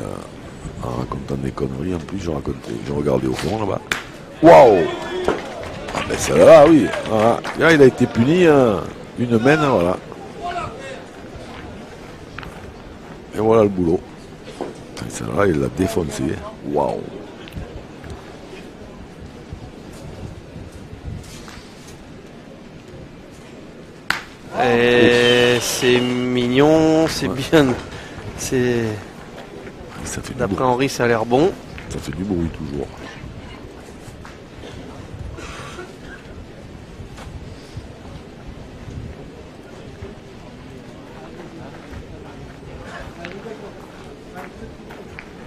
en racontant des conneries. En plus, je regardais au fond là-bas. Waouh! Ah ben celle-là, oui. Voilà. Là, il a été puni. Une main, voilà. Et voilà le boulot. Celle-là, il l'a défoncé. Waouh! Et c'est mignon, c'est bien. D'après Henri, ça a l'air bon. Ça fait du bruit toujours.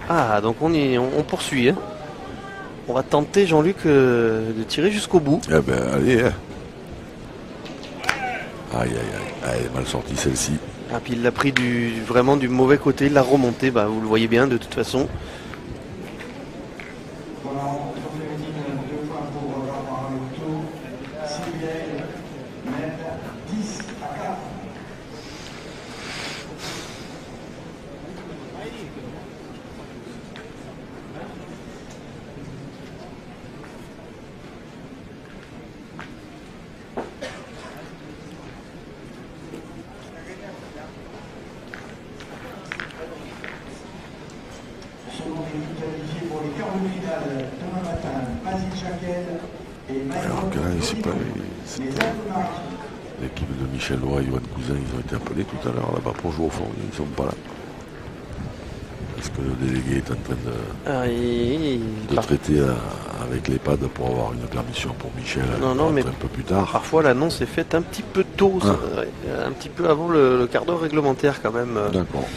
Ah, donc on poursuit. Hein. On va tenter, Jean-Luc, de tirer jusqu'au bout. Eh ben, allez. Hein. Aïe, elle est mal sortie celle-ci. Ah, puis il l'a pris vraiment du mauvais côté, il l'a remonté, vous le voyez bien de toute façon. Alors que là, c'est pas l'équipe de Michel Loy et Yoann Cousin, ils ont été appelés tout à l'heure là-bas pour jouer au fond, ils ne sont pas là. Est-ce que le délégué est en train de traiter avec l'EHPAD pour avoir une permission pour Michel mais un peu plus tard? Parfois l'annonce est faite un petit peu tôt, un petit peu avant le quart d'heure réglementaire quand même. D'accord.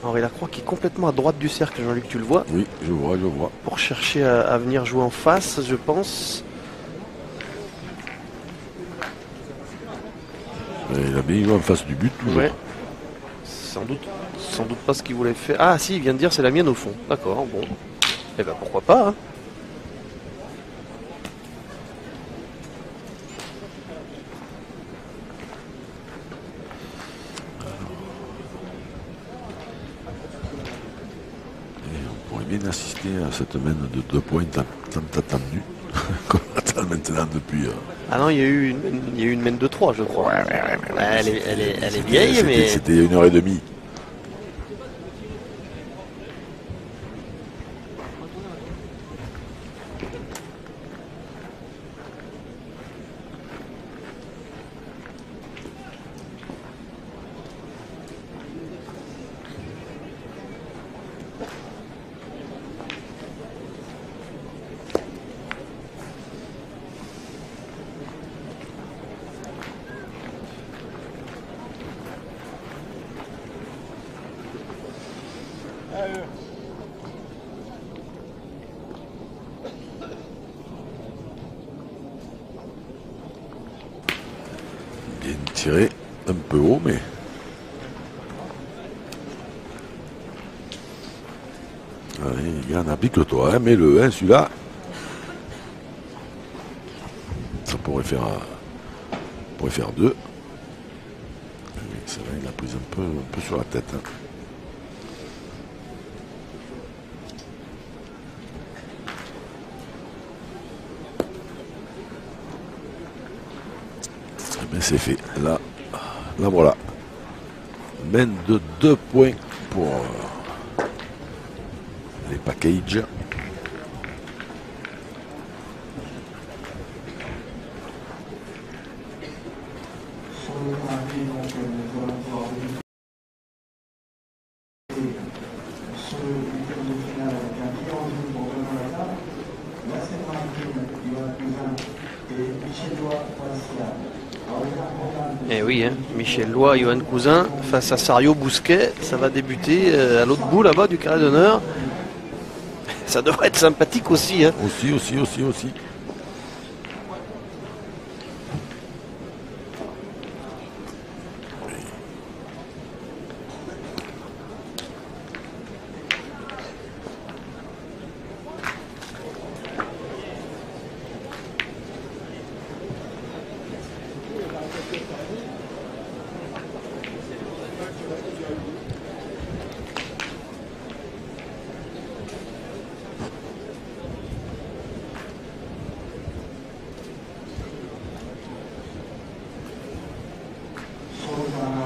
Henri Lacroix qui est complètement à droite du cercle, Jean-Luc, tu le vois? Oui, je vois. Pour chercher à venir jouer en face, je pense. Il a bien joué en face du but, toujours. Ouais. Sans doute pas ce qu'il voulait faire. Ah si, il vient de dire c'est la mienne au fond. D'accord, bon. Eh ben pourquoi pas, hein. Bien assister à cette main de 2 points tant attendue qu'on attend maintenant depuis. Ah non, il y a eu une main de 3, je crois. Elle est vieille, mais c'était il y a 1h30. Bien tiré, un peu haut, mais. Allez, il y en a pique-toi, hein, mais le 1, celui-là. Ça pourrait faire 2. C'est vrai, il a pris un peu sur la tête. Hein. c'est fait. Là voilà. Mène de 2 points pour les packages. Et oui, hein, Michel Lois, Johan Cousin face à Sario Bousquet, ça va débuter à l'autre bout là-bas du carré d'honneur. Ça devrait être sympathique aussi. Hein. Aussi.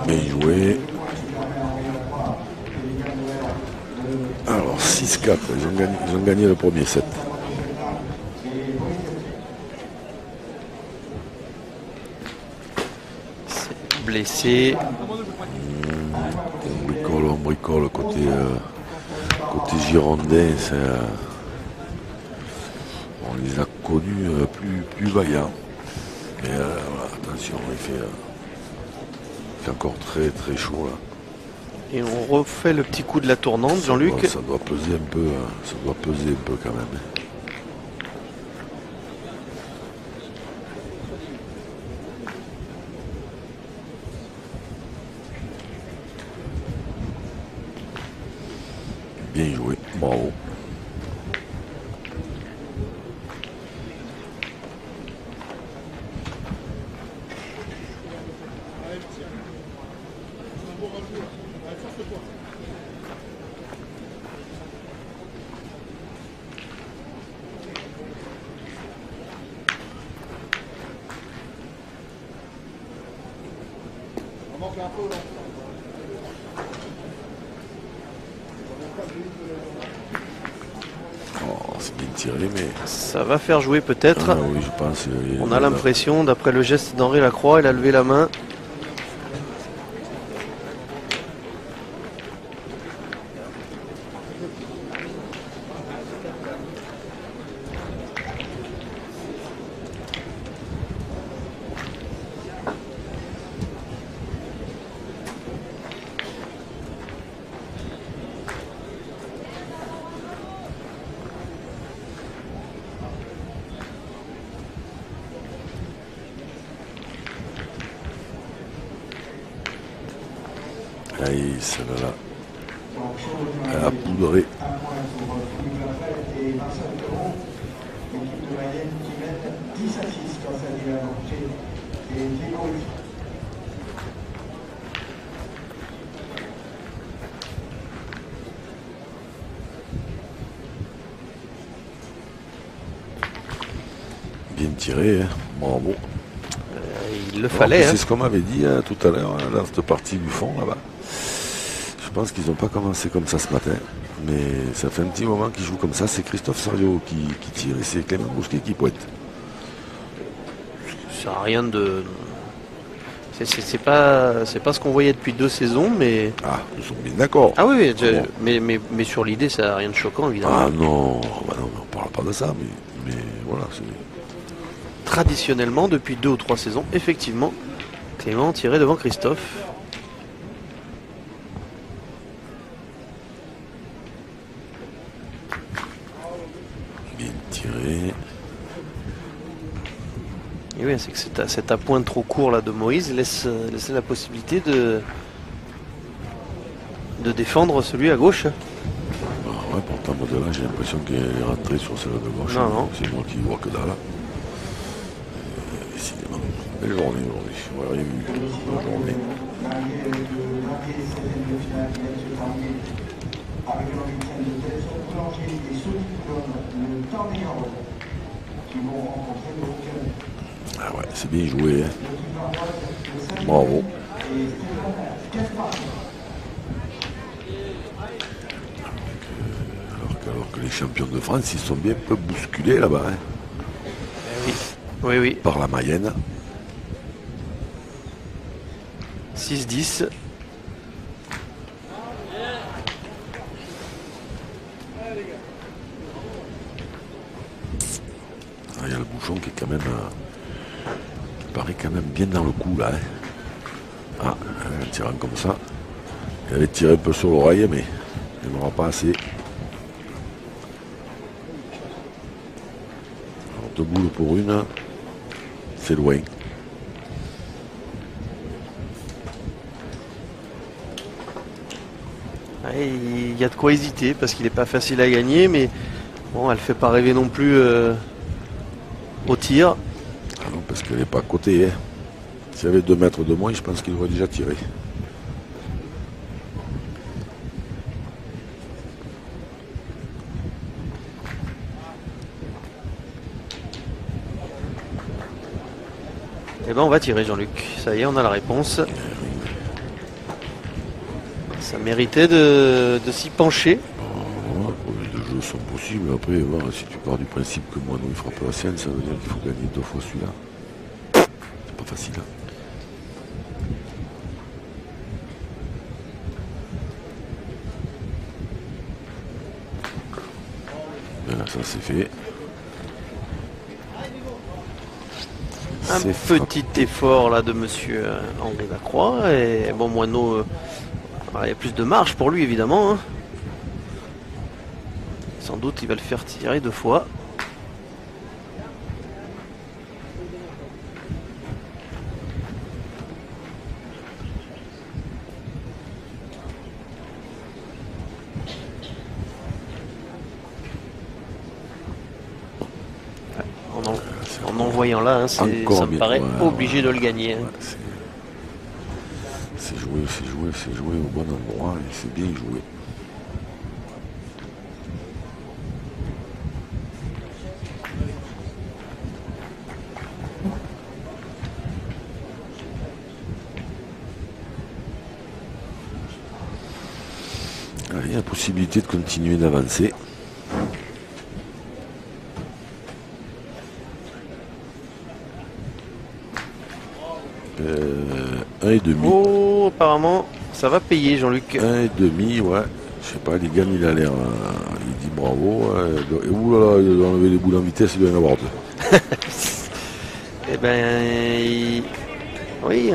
Bien joué. Alors 6-4, ils ont gagné le premier set. C'est blessé. On bricole côté girondin. On les a connus plus vaillants. Mais voilà, attention, il fait encore très très chaud là. Et on refait le petit coup de la tournante, Jean-Luc. Ça doit peser un peu, quand même. Bien joué, bravo. Oh, c'est bien tiré, mais... Ça va faire jouer peut-être. Ah, oui, je pense. On a l'impression, d'après le geste d'Henri Lacroix, il a levé la main. Aïe, celle-là, elle a poudré. Bien tiré, hein. Bravo. Il le fallait. C'est ce qu'on m'avait dit tout à l'heure, dans cette partie du fond là-bas. Je pense qu'ils n'ont pas commencé comme ça ce matin, mais ça fait un petit moment qu'ils jouent comme ça. C'est Christophe Sario qui tire et c'est Clément Bousquet qui pointe. Ça n'a rien de... C'est pas ce qu'on voyait depuis 2 saisons, mais... Ah, nous sommes bien d'accord. Ah oui, mais sur l'idée, ça n'a rien de choquant, évidemment. Ah non, bah non, on ne parle pas de ça, mais voilà. Traditionnellement, depuis 2 ou 3 saisons, effectivement, Clément tirait devant Christophe. Bien tiré. Et oui, c'est que cet appoint trop court là de Moïse laisse la possibilité de défendre celui à gauche. Ah ouais, pourtant, moi de là, j'ai l'impression qu'il est rentré sur celle de gauche. Non. C'est moi qui vois que dalle. Décidément, belle journée aujourd'hui. Ouais, rien vu. Belle journée. Ah ouais, c'est bien joué. Hein. Bravo. Alors que les champions de France, ils sont bien un peu bousculés là-bas. Hein. Oui. Oui, oui. Par la Mayenne. 6-10. Il y a le bouchon qui est quand même... qui paraît quand même bien dans le coup là. Hein. Ah, en tirant comme ça. Il allait tirer un peu sur l'oreille, mais il n'en aura pas assez. Alors 2 boules pour une. C'est loin. Ouais, il y a de quoi hésiter parce qu'il n'est pas facile à gagner, mais bon, elle ne fait pas rêver non plus au tir. Ah non, parce qu'elle n'est pas à côté. Hein. S'il y avait 2 mètres de moins, je pense qu'il aurait déjà tiré. Eh ben on va tirer, Jean-Luc. Ça y est, on a la réponse. Ça méritait de s'y pencher. Les deux jeux sont possibles. Après, voilà, si tu pars du principe que Moineau il frappe la sienne, ça veut dire qu'il faut gagner 2 fois celui-là. C'est pas facile. Hein. Voilà, ça c'est fait. Un petit effort là de monsieur Henri Lacroix. Et bon, Moineau, il y a plus de marge pour lui évidemment. Hein. Sans doute il va le faire tirer 2 fois. En envoyant là, hein, ça me paraît obligé de le gagner. Hein. C'est joué au bon endroit et c'est bien joué. Il y a la possibilité de continuer d'avancer. Un et demi. Oh, apparemment, ça va payer, Jean-Luc. 1,5, ouais. Je sais pas, les gars, il a l'air. Il dit bravo. Et oulala, il doit enlever les boules en vitesse, il doit y en avoir 2. Eh ben, oui,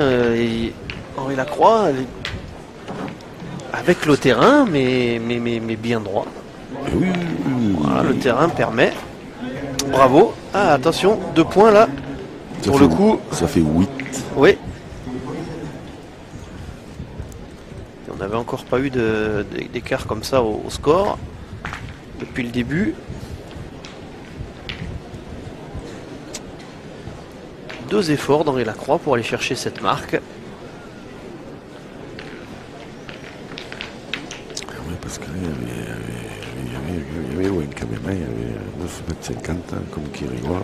Henri Lacroix, avec le terrain, mais bien droit. Oui. Voilà, le terrain permet. Bravo. Ah, attention, 2 points là. Ça pour le coup. Ça fait 8. Oui. On n'avait encore pas eu d'écart comme ça au score depuis le début. 2 efforts d'Henri Lacroix pour aller chercher cette marque. Oui, parce qu'il y avait loin quand même, il y avait 9,50 m comme qui rigole.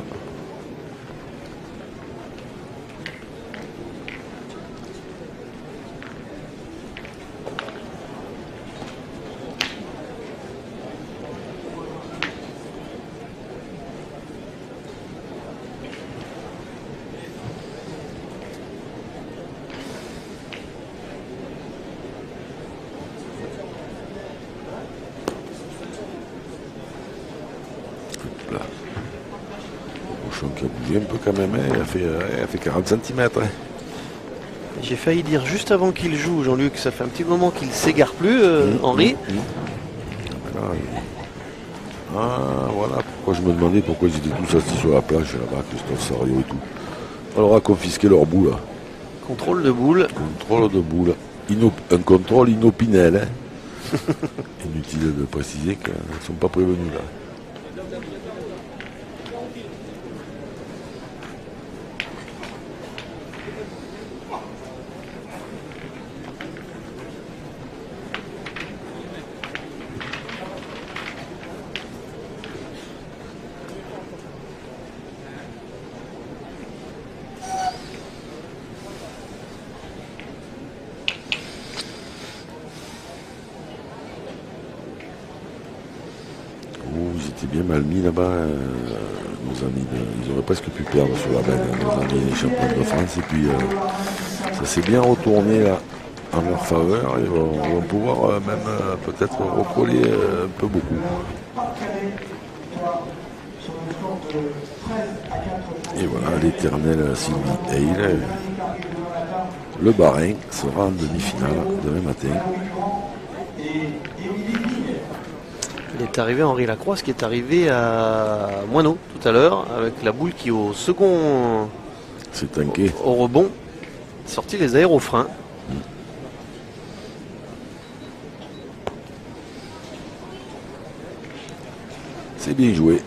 Qui a bougé un peu quand même, hein. Elle a fait 40 cm. Hein. J'ai failli dire juste avant qu'il joue, Jean-Luc, ça fait un petit moment qu'il ne s'égare plus, Henri. Voilà pourquoi je me demandais pourquoi ils étaient tous assis sur la planche là-bas, Christophe Sario et tout. On leur a confisqué leur boule. Contrôle de boule. Contrôle de boule. Un contrôle inopinel. Hein. Inutile de préciser qu'ils ne sont pas prévenus là. été bien mal mis là-bas, nos amis. Ils auraient presque pu perdre sur la benne, nos amis les champions de France. Et puis ça s'est bien retourné là, en leur faveur. Et on va pouvoir même peut-être recoller un peu beaucoup. Et voilà, l'éternel Sylvie Hale. Le Bahreïn sera en demi-finale demain matin. Il est arrivé Henri Lacroix, ce qui est arrivé à Moineau tout à l'heure, avec la boule qui au second C'est tanké. au rebond, sorti les aérofreins. C'est bien joué.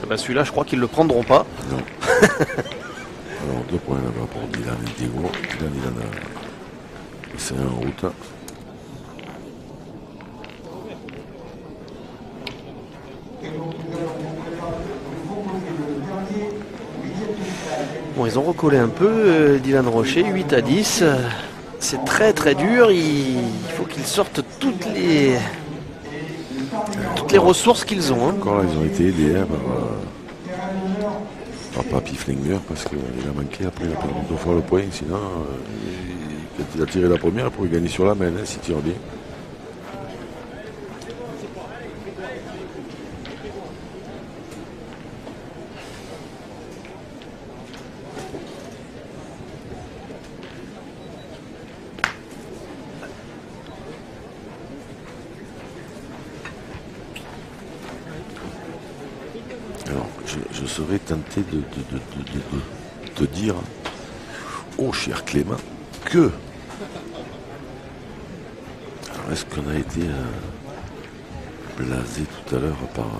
Bah celui-là, je crois qu'ils ne le prendront pas. Non. Alors 2 points là-bas pour Dylan et Diego. Dylan c'est en route. Bon, ils ont recollé un peu, Dylan Rocher, 8-10. C'est très très dur. Il faut qu'ils sortent toutes les ressources qu'ils ont. Encore là, ils ont été aidés par Papy Flinger parce qu'il a manqué après, il a perdu 2 fois le point. Sinon, quand il a tiré la première, il pourrait gagner sur la main s'il tire bien. Je serais tenté de te dire, oh cher Clément, que... Alors est-ce qu'on a été blasé tout à l'heure par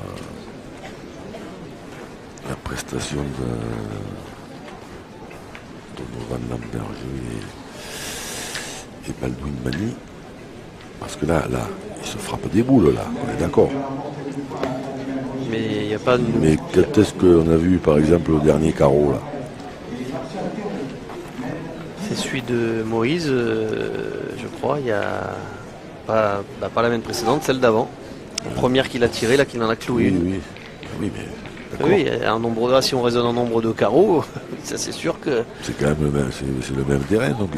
la prestation de Donovan Lamberger et Baldwin Mani? Parce que là, il se frappe des boules, là, on est d'accord. Mais il n'y a pas de... Mais quand est-ce qu'on a vu, par exemple, le dernier carreau, là? C'est celui de Moïse, je crois. Il y a pas la même précédente, celle d'avant. La première qu'il a tirée, là, qu'il en a cloué une. Oui, mais... Oui, un nombre de, si on raisonne en nombre de carreaux, ça c'est sûr que... C'est quand même le même, c'est le même terrain, donc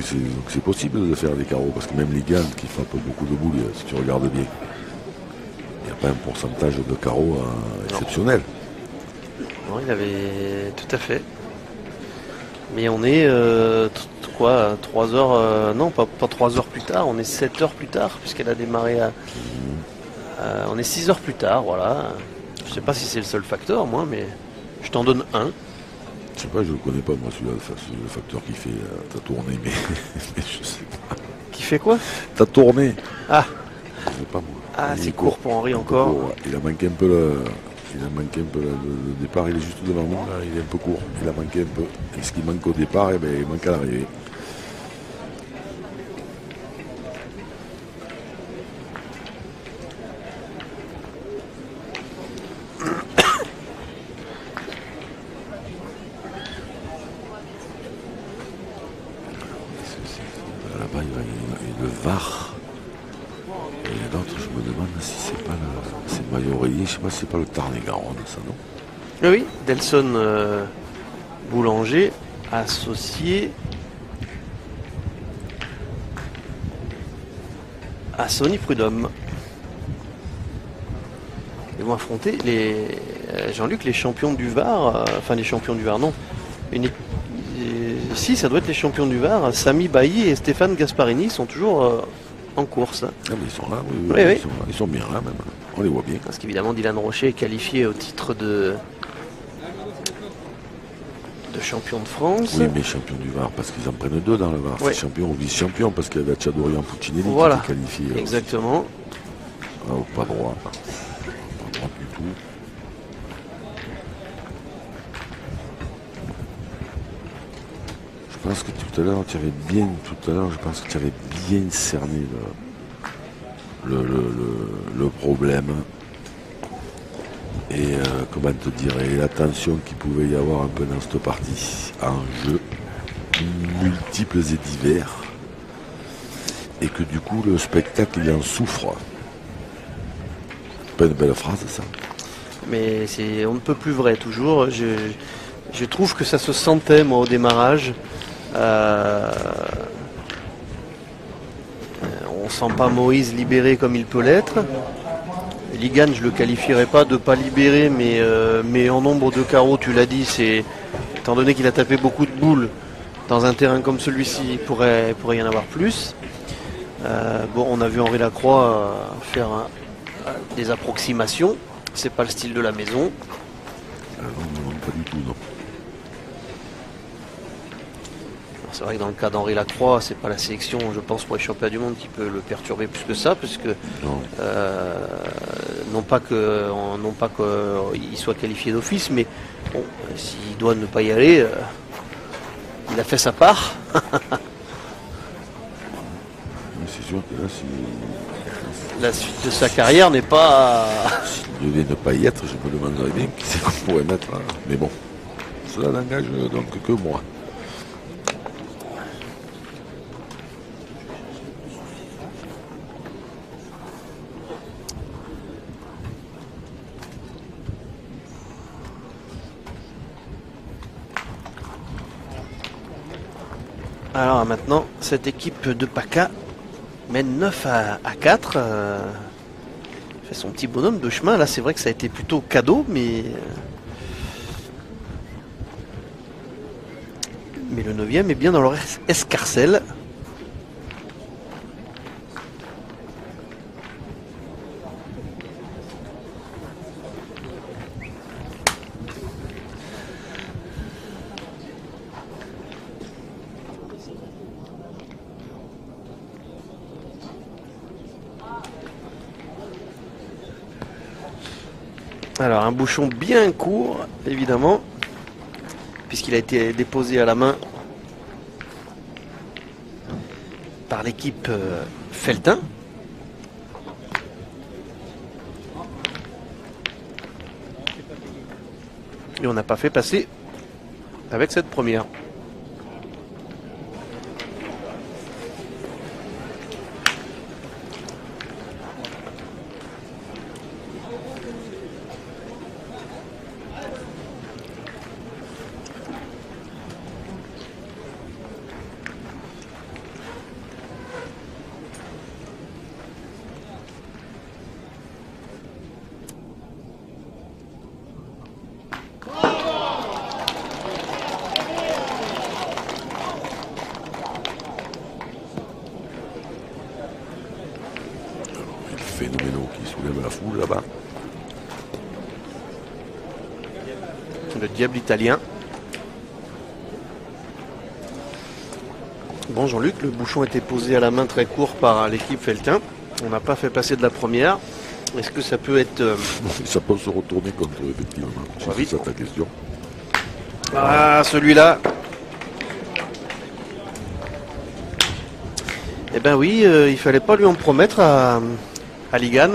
c'est possible de faire des carreaux, parce que même les Gants qui frappent beaucoup de boules, si tu regardes bien, il n'y a pas un pourcentage de carreaux exceptionnel. Non, il avait tout à fait. Mais on est, 3 heures, non, pas 3 heures plus tard, on est 7 heures plus tard, puisqu'elle a démarré on est 6 heures plus tard, voilà. Je sais pas si c'est le seul facteur, moi, mais je t'en donne un. Je sais pas, je le connais pas, moi, celui-là, le facteur qui fait ta tournée, mais je sais pas. Qui fait quoi? Ta tournée. Ah. Je sais pas, moi. Ah, c'est court pour Henri encore. Court, ouais. Il a manqué un peu le départ, il est juste devant nous, là, il est un peu court, il a manqué un peu. Et ce qui manque au départ, eh ben, il manque à l'arrivée. Là-bas, il y a le VAR. Et l'autre, je me demande si c'est pas c'est Maillot-Rayé, je sais pas si c'est pas le Tarn-et-Garonne, ça, non? Oui, Delson Boulanger, associé à Sonny Prudhomme. Ils vont affronter Jean-Luc, les champions du Var, enfin les champions du Var, non. Si, ça doit être les champions du Var. Samy Bailly et Stéphane Gasparini sont toujours en course. Ah, mais ils sont là, oui. Oui. Ils sont bien là, même. On les voit bien. Parce qu'évidemment, Dylan Rocher est qualifié au titre de champion de France. Oui, mais champion du Var, parce qu'ils en prennent 2 dans le Var. Ouais. C'est champion ou vice-champion, parce qu'il y avait Tchadorian Puccinelli Voilà. qui était qualifié. Exactement. Pas droit. Pas droit du tout. Je pense que tout à l'heure, je pense que tu avais bien cerné le problème. Et comment te dirais, la tension qu'il pouvait y avoir un peu dans cette partie, en jeu, multiples et divers, et que du coup le spectacle il en souffre. Pas une belle phrase ça. Mais c'est on ne peut plus vrai toujours. Je trouve que ça se sentait moi au démarrage. On sent pas Moïse libéré comme il peut l'être. Ligan, je le qualifierais pas de pas libéré, mais en nombre de carreaux, tu l'as dit, c'est étant donné qu'il a tapé beaucoup de boules dans un terrain comme celui-ci, il pourrait y en avoir plus. Bon, on a vu Henri Lacroix faire des approximations. C'est pas le style de la maison. Non, pas du tout, non. C'est vrai que dans le cas d'Henri Lacroix, c'est pas la sélection, je pense, pour les championnats du monde qui peut le perturber plus que ça, parce que non pas qu'il soit qualifié d'office, mais bon, s'il doit ne pas y aller, il a fait sa part. C'est sûr que là, si La suite de sa carrière n'est pas... s'il devait ne pas y être, je me demanderais bien qui c'est qu'on pourrait mettre là. Mais bon, cela n'engage donc que moi. Alors maintenant, cette équipe de PACA mène 9 à 4. Fait son petit bonhomme de chemin. Là, c'est vrai que ça a été plutôt cadeau, mais le 9e est bien dans leur escarcelle. Alors un bouchon bien court, évidemment, puisqu'il a été déposé à la main par l'équipe Feltin. Et on n'a pas fait passer avec cette première. Phénoménal qui soulève la foule là-bas. Le diable italien. Bon Jean-Luc, le bouchon était posé à la main très court par l'équipe Feltin. On n'a pas fait passer de la première. Est-ce que ça peut être... Ça peut se retourner contre eux, effectivement. C'est ça ta question. Ah, celui-là. Eh ben oui, il fallait pas lui en promettre à Ligan.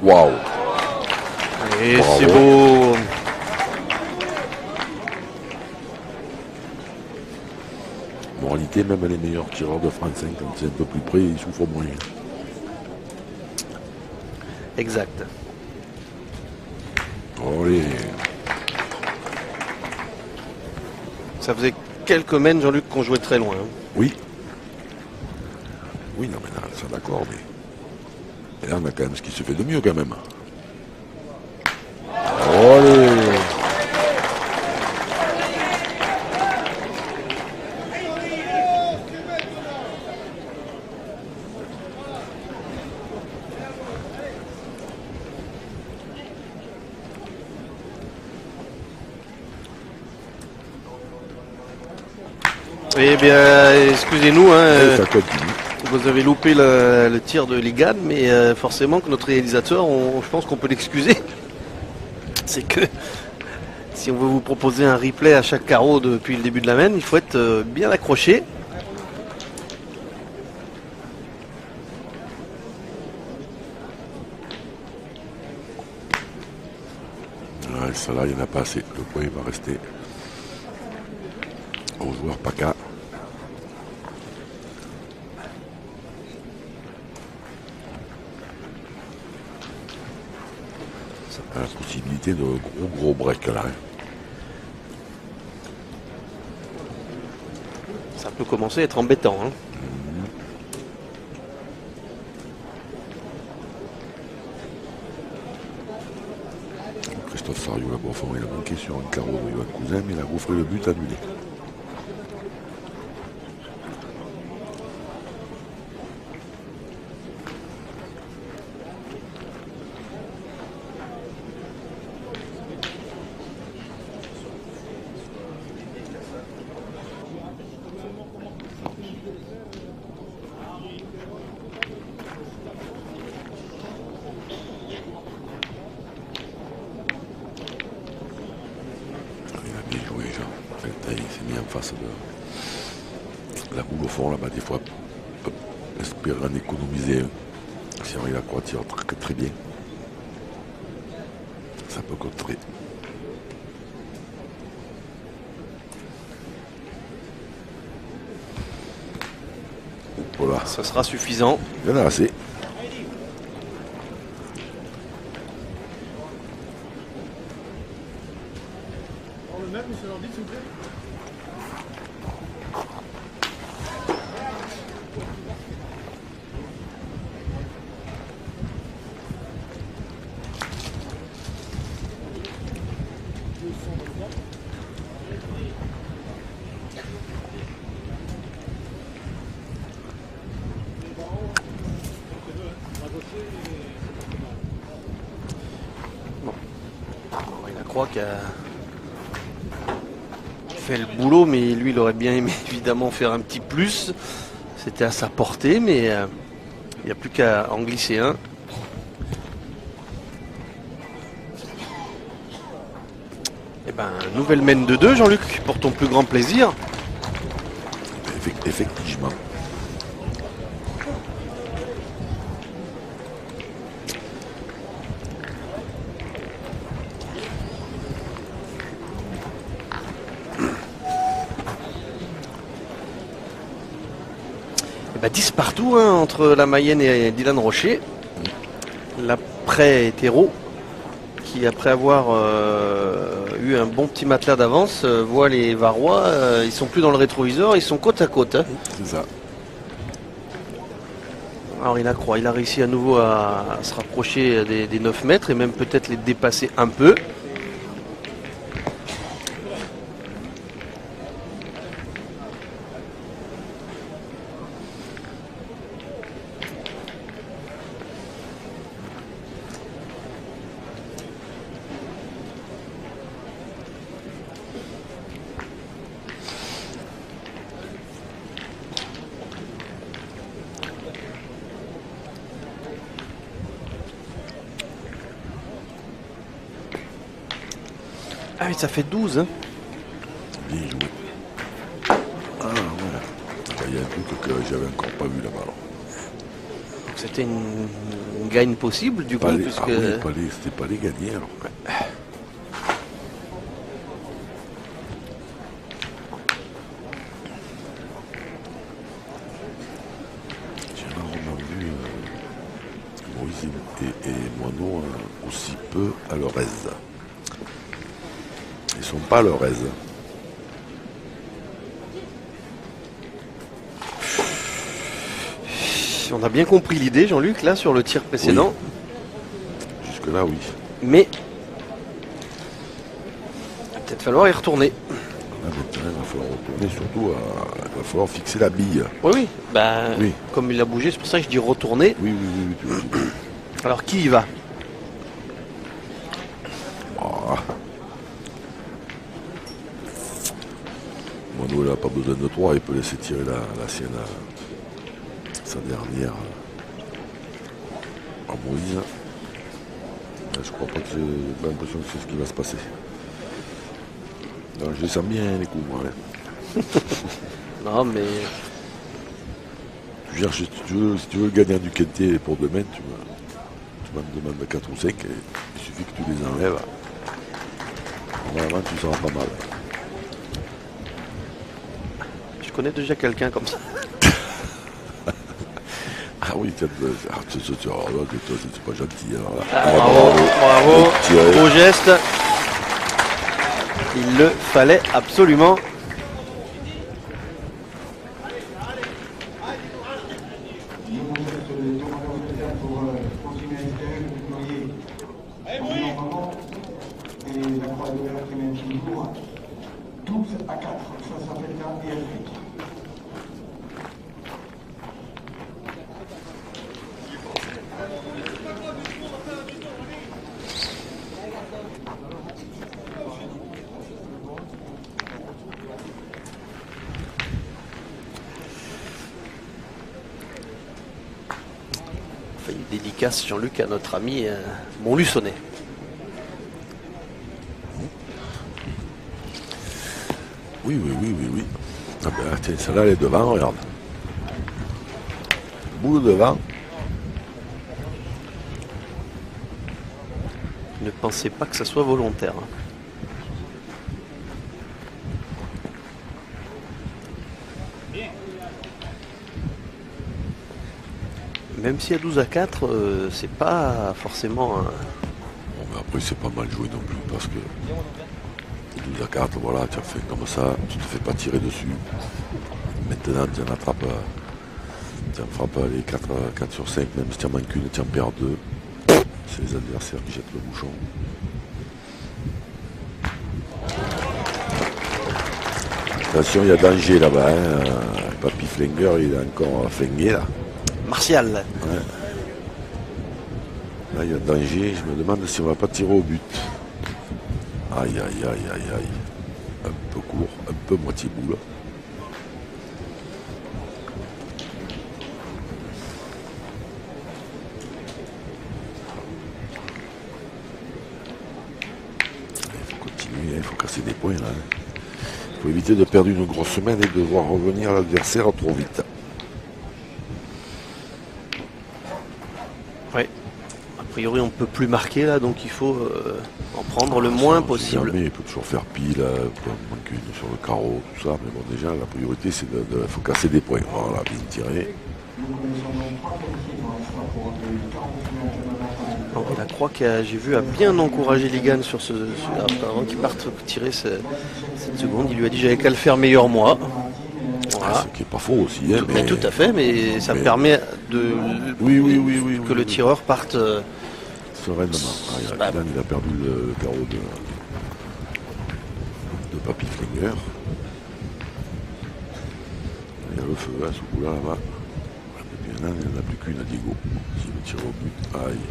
Waouh! Et c'est beau. En réalité, même les meilleurs tireurs de France 5, quand c'est un peu plus près, ils souffrent moins. Exact. Allez. Ça faisait quelques mènes, Jean-Luc, qu'on jouait très loin. Oui. Oui, non, mais là, ça d'accord, mais... Et là, on a quand même ce qui se fait de mieux, quand même. Allez. Eh bien, excusez-nous, hein, Ça continue. vous avez loupé le tir de Ligan, mais forcément que notre réalisateur, je pense qu'on peut l'excuser. C'est que si on veut vous proposer un replay à chaque carreau depuis le début de la main, il faut être bien accroché. Ouais, ça là, il n'y en a pas assez. Le point il va rester au joueur PACA. Ça a la possibilité de gros break là. Hein. Ça peut commencer à être embêtant. Hein. Christophe Sariou, la Beaufort, il a manqué sur un carreau de Yoann Cousin, mais il a gaufré le but annulé. Il s'est mis en face de la boule au fond là-bas, des fois espérer en économiser un. Si on arrive à quoi tire très bien, ça peut contrer. Voilà. Ça sera suffisant. Il y en a assez. Qui a fait le boulot, mais lui il aurait bien aimé évidemment faire un petit plus. C'était à sa portée, mais il n'y a plus qu'à en glisser un. Et ben, nouvelle mène de 2, Jean-Luc, pour ton plus grand plaisir. Effectivement. Et ben, 10 partout hein, entre la Mayenne et Dylan Rocher. L'après hétéro qui, après avoir eu un bon petit matelas d'avance, voit les Varois, ils sont plus dans le rétroviseur, ils sont côte à côte. Hein. C'est ça. Alors il a réussi à nouveau à se rapprocher des 9 mètres et même peut-être les dépasser un peu. Ah oui, ça fait 12. Hein. Bien joué. Ah voilà. Il y a un truc que j'avais encore pas vu là-bas. C'était une gagne possible du coup. Puisque... Ah oui, c'était pas les gagner alors. Ouais. J'ai rarement vu Moïse et Moineau aussi peu à leur aise. Ils sont pas à leur aise. On a bien compris l'idée, Jean-Luc, là, sur le tir précédent. Oui. Jusque-là, oui. Mais il va peut-être falloir y retourner. Là, maintenant, il va falloir retourner, surtout, il va falloir fixer la bille. Oui. Ben, oui. Comme il a bougé, c'est pour ça que je dis retourner. Oui. Alors, qui y va? Moineau, il n'a pas besoin de 3, il peut laisser tirer la sienne sa dernière à Moïse. Je crois pas que j'ai l'impression que c'est ce qui va se passer. Non, je les sens bien les coups, moi. Hein. Non, mais. Si tu veux gagner du quintet pour demain, tu m'en demandes 4 ou 5 et il suffit que tu les enlèves. Normalement, tu seras pas mal. Je connais déjà quelqu'un comme ça. Ah oui, c'est pas gentil. Alors là. Bravo, beau geste. Il le fallait absolument. Une dédicace, Jean-Luc, à notre ami Montluçonnet. Oui. Ah ben, tiens, celle-là, elle est devant, regarde. Boule devant. Ne pensez pas que ça soit volontaire. Même si à 12-4, c'est pas forcément un... Bon, mais après, c'est pas mal joué non plus, parce que 12-4, voilà, tu as fait comme ça, tu te fais pas tirer dessus. Maintenant, tu en attrapes, tu en frappes les 4 sur 5, même si tu en manques une, tu en perds 2. C'est les adversaires qui jettent le bouchon. Attention, il y a danger là-bas. Hein. Papy Flinger, il est encore flingué là. Martial. Ouais. Là, il y a danger. Je me demande si on va pas tirer au but. Aïe. Un peu court, un peu moitié boule. Il faut continuer, il faut casser des points là. Il faut éviter de perdre une grosse semaine et de voir revenir l'adversaire trop vite. Oui. A priori, on ne peut plus marquer là, donc il faut en prendre le moins possible. Jamais, il peut toujours faire pile, il peut en manquer une sur le carreau, tout ça. Mais bon, déjà, la priorité, c'est de faut casser des points. Voilà, bien tiré. La Croix, j'ai vu, a bien encouragé Ligan sur avant qu'il parte tirer cette seconde. Il lui a dit j'avais qu'à le faire meilleur moi. Voilà. Ce qui n'est pas faux aussi. Hein, mais tout à fait, mais ça permet que le tireur parte sereinement. Ligan, il a perdu le carreau de Papy Flinger. Il y a le feu à ce coup-là, là-bas. Il n'y en a plus qu'une à Diego. S'il le tire au but, aïe.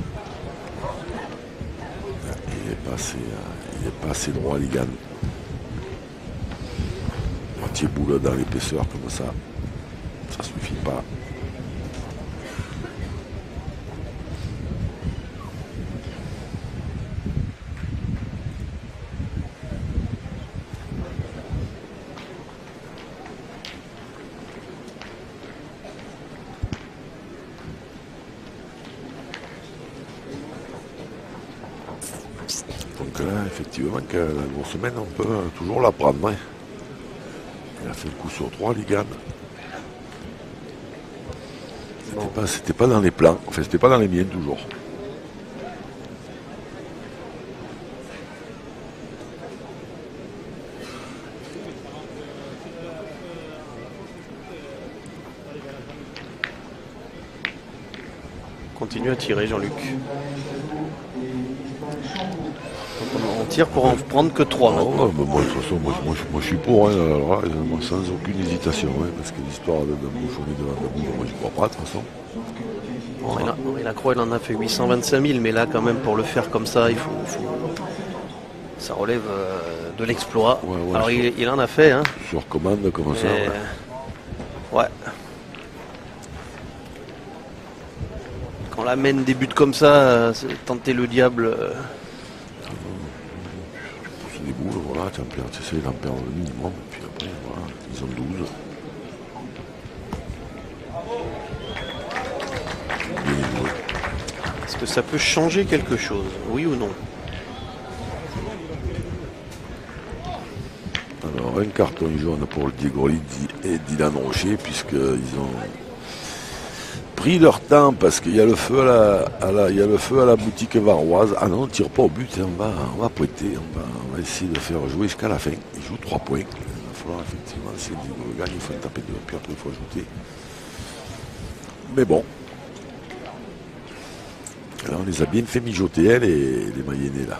Il est pas assez droit, Ligan. Moitié boule dans l'épaisseur comme ça. Ça suffit pas. Donc là, effectivement, que la grosse semaine, on peut toujours la prendre. Hein. Il a fait le coup sur 3, Ligan. C'était pas dans les plans. Enfin, c'était pas dans les miens, toujours. Continue à tirer, Jean-Luc. On tire pour en prendre que 3 maintenant. Moi, de toute façon, moi je suis pour, hein, alors, moi, sans aucune hésitation, hein, parce que l'histoire de bouffonner devant la boule, moi je crois pas de toute façon. La Croix, il en a fait 825 000, mais là quand même pour le faire comme ça, il faut ça relève de l'exploit. Ouais, alors il en a fait. Hein. Sur commande comme ça. Ouais. Quand la mène débute comme ça, tenter le diable. Tu pousses des boules, voilà, tu essaies d'en perdre le minimum, puis après, voilà, ils ont 12. Est-ce que ça peut changer quelque chose, oui ou non? Alors un carton jaune pour le Diego Lizzi et Dylan Rocher, puisqu'ils ont pris leur temps, parce qu'il y a le feu il y a le feu à la boutique varoise. Ah non, on ne tire pas au but, hein, on va pointer, on va essayer de faire jouer jusqu'à la fin. Ils jouent 3 points. Il va falloir effectivement, si le Diego gagne, il faut en taper 2, puis après il faut ajouter. Mais bon. Alors on les a bien fait mijoter, elle et les Mayennais là.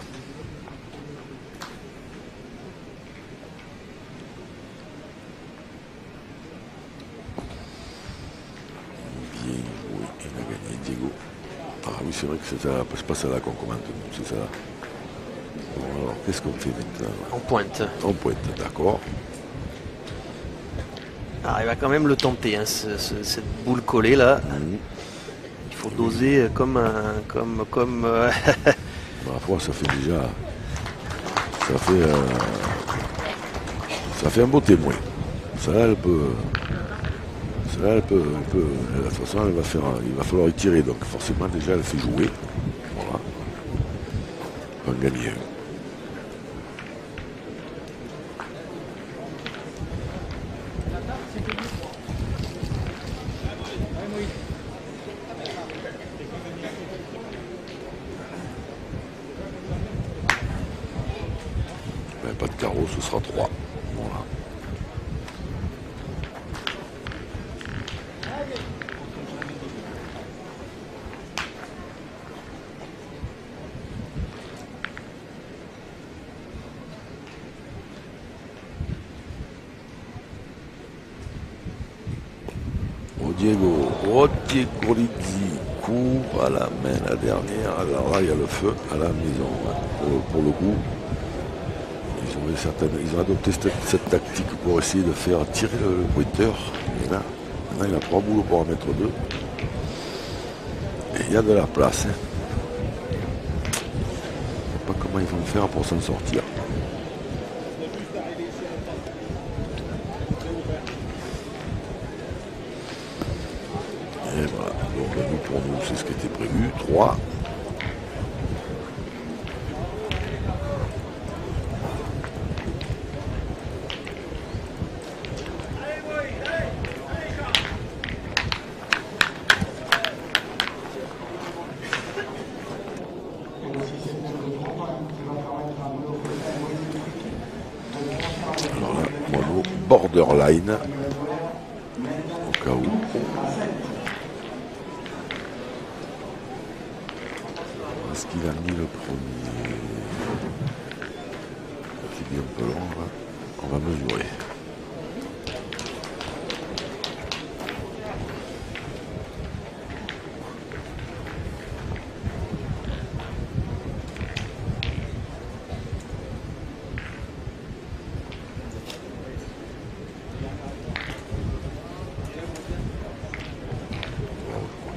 Bien joué, il a gagné Diego. Ah oui, c'est vrai que c'est pas celle-là qu'on commente, c'est ça. Bon, alors qu'est-ce qu'on fait maintenant? On pointe. On pointe, d'accord. Ah, il va quand même le tenter, hein, cette boule collée là. Il faut doser comme Ma foi, ça fait déjà. Ça fait un beau témoin. Celle-là, elle peut. De toute façon, il va falloir y tirer. Donc, forcément, déjà, elle fait jouer. Voilà. On va en gagner un. Ben, pas de carreau, ce sera 3. Voilà. Diego Lizzi court à la main, la dernière. Alors là, il y a le feu à la maison. Pour le coup, ils ont adopté cette tactique pour essayer de faire tirer le pointeur. Et là, maintenant, il a 3 boulots pour en mettre 2. Et il y a de la place. Hein. Je ne sais pas comment ils vont faire pour s'en sortir. Et voilà, donc pour nous, c'est ce qui était prévu. 3. Alors là, mono borderline, au cas où. Est-ce qu'il a mis le premier? C'est bien un peu long là. On va mesurer.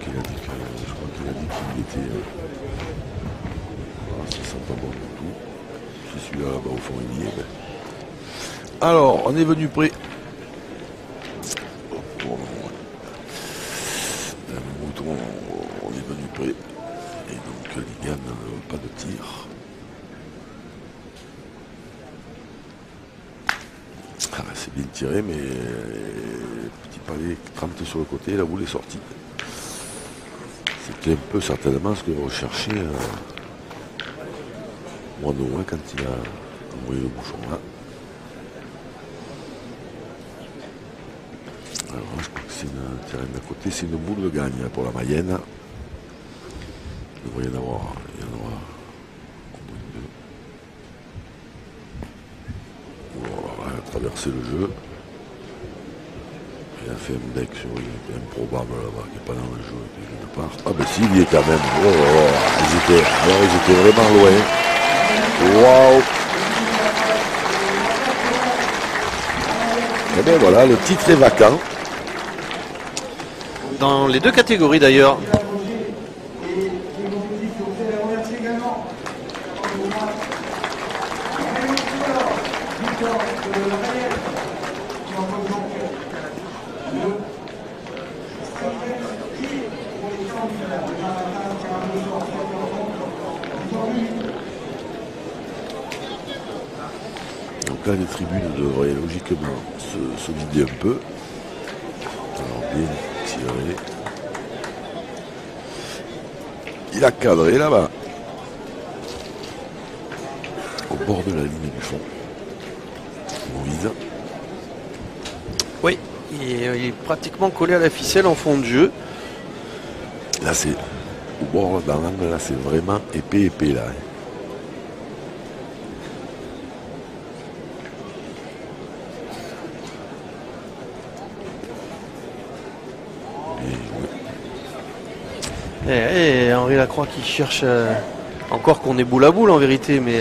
Je crois qu'il a dit qu'il était. Voilà, ça sent pas bon du tout. C'est celui-là là-bas au fond il y est. Alors, on est venu près. Le mouton, on est venu près. Et donc Ligan pas de tir. Ah, c'est bien tiré, mais petit palais trempé sur le côté, la boule est sortie. C'était un peu certainement ce que recherchait Mono hein, quand il a envoyé le bouchon là. Alors je crois que c'est un terrain d'à côté, c'est une boule de gagne hein, pour la Mayenne. Il devrait y en avoir, au moins 2. Voilà, il a traversé le jeu. Il a fait un bec sur une improbable là-bas qui n'est pas dans le jeu quelque part. Ah ben si, il y est quand même. Oh, ils étaient vraiment loin. Waouh. Et bien voilà, le titre est vacant. Dans les deux catégories d'ailleurs. là, les tribunes devraient logiquement se vider un peu. Alors bien tiré. Il a cadré là-bas. Au bord de la ligne du fond. Moïse. Oui, il est pratiquement collé à la ficelle en fond de jeu. Là c'est au bord, dans l'angle, là c'est vraiment épais là. Et Henri Lacroix qui cherche, encore qu'on est boule à boule en vérité, mais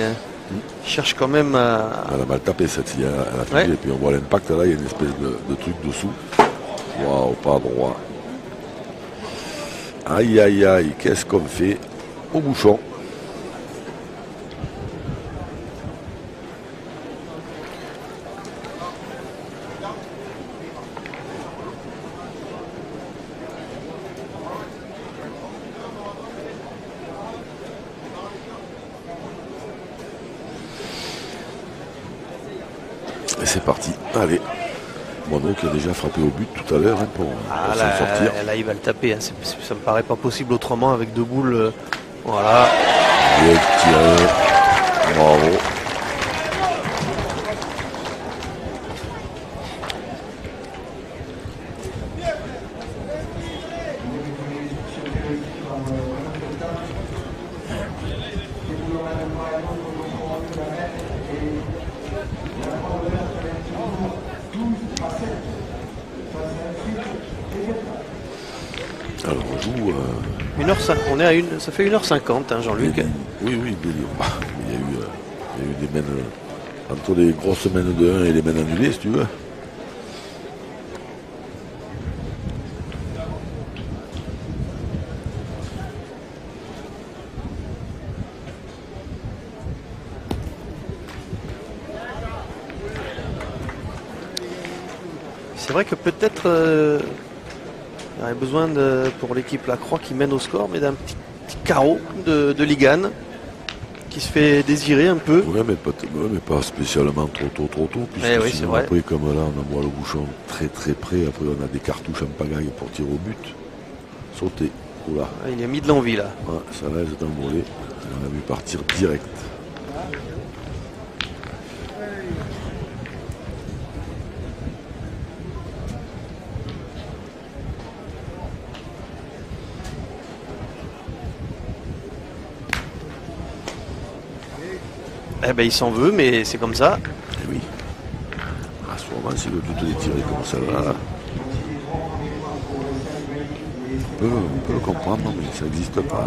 il cherche quand même à... Elle a mal tapé cette-ci, elle a fait, Ouais. et puis on voit l'impact là, il y a une espèce de truc dessous. Waouh, pas droit. Aïe aïe aïe, qu'est-ce qu'on fait au bouchon? Et c'est parti, allez. Mono qui a déjà frappé au but tout à l'heure pour s'en sortir. Là, il va le taper, hein. Ça me paraît pas possible autrement avec deux boules. Voilà. Bien tiré, bravo. Alors on joue. 1h50, on est à ça fait 1h50, hein, Jean-Luc. Oui, oui, il y a eu des mènes entre les grosses mènes de 1 et les mènes annulées, si tu veux. C'est vrai que peut-être il y aurait besoin pour l'équipe Lacroix qui mène au score, mais d'un petit carreau de Ligane qui se fait désirer un peu. Oui, mais pas spécialement trop tôt. Puisque Oui, sinon, après, comme là, on envoie le bouchon très près. Après, on a des cartouches en pagaille pour tirer au but. Sauter. Oula. Il a mis de l'envie là. Ouais, ça laisse d'envoler. On a vu partir direct. Eh ben il s'en veut, mais c'est comme ça. Et oui. À ce moment, si le but est tiré comme ça là, on peut le comprendre, mais ça n'existe pas.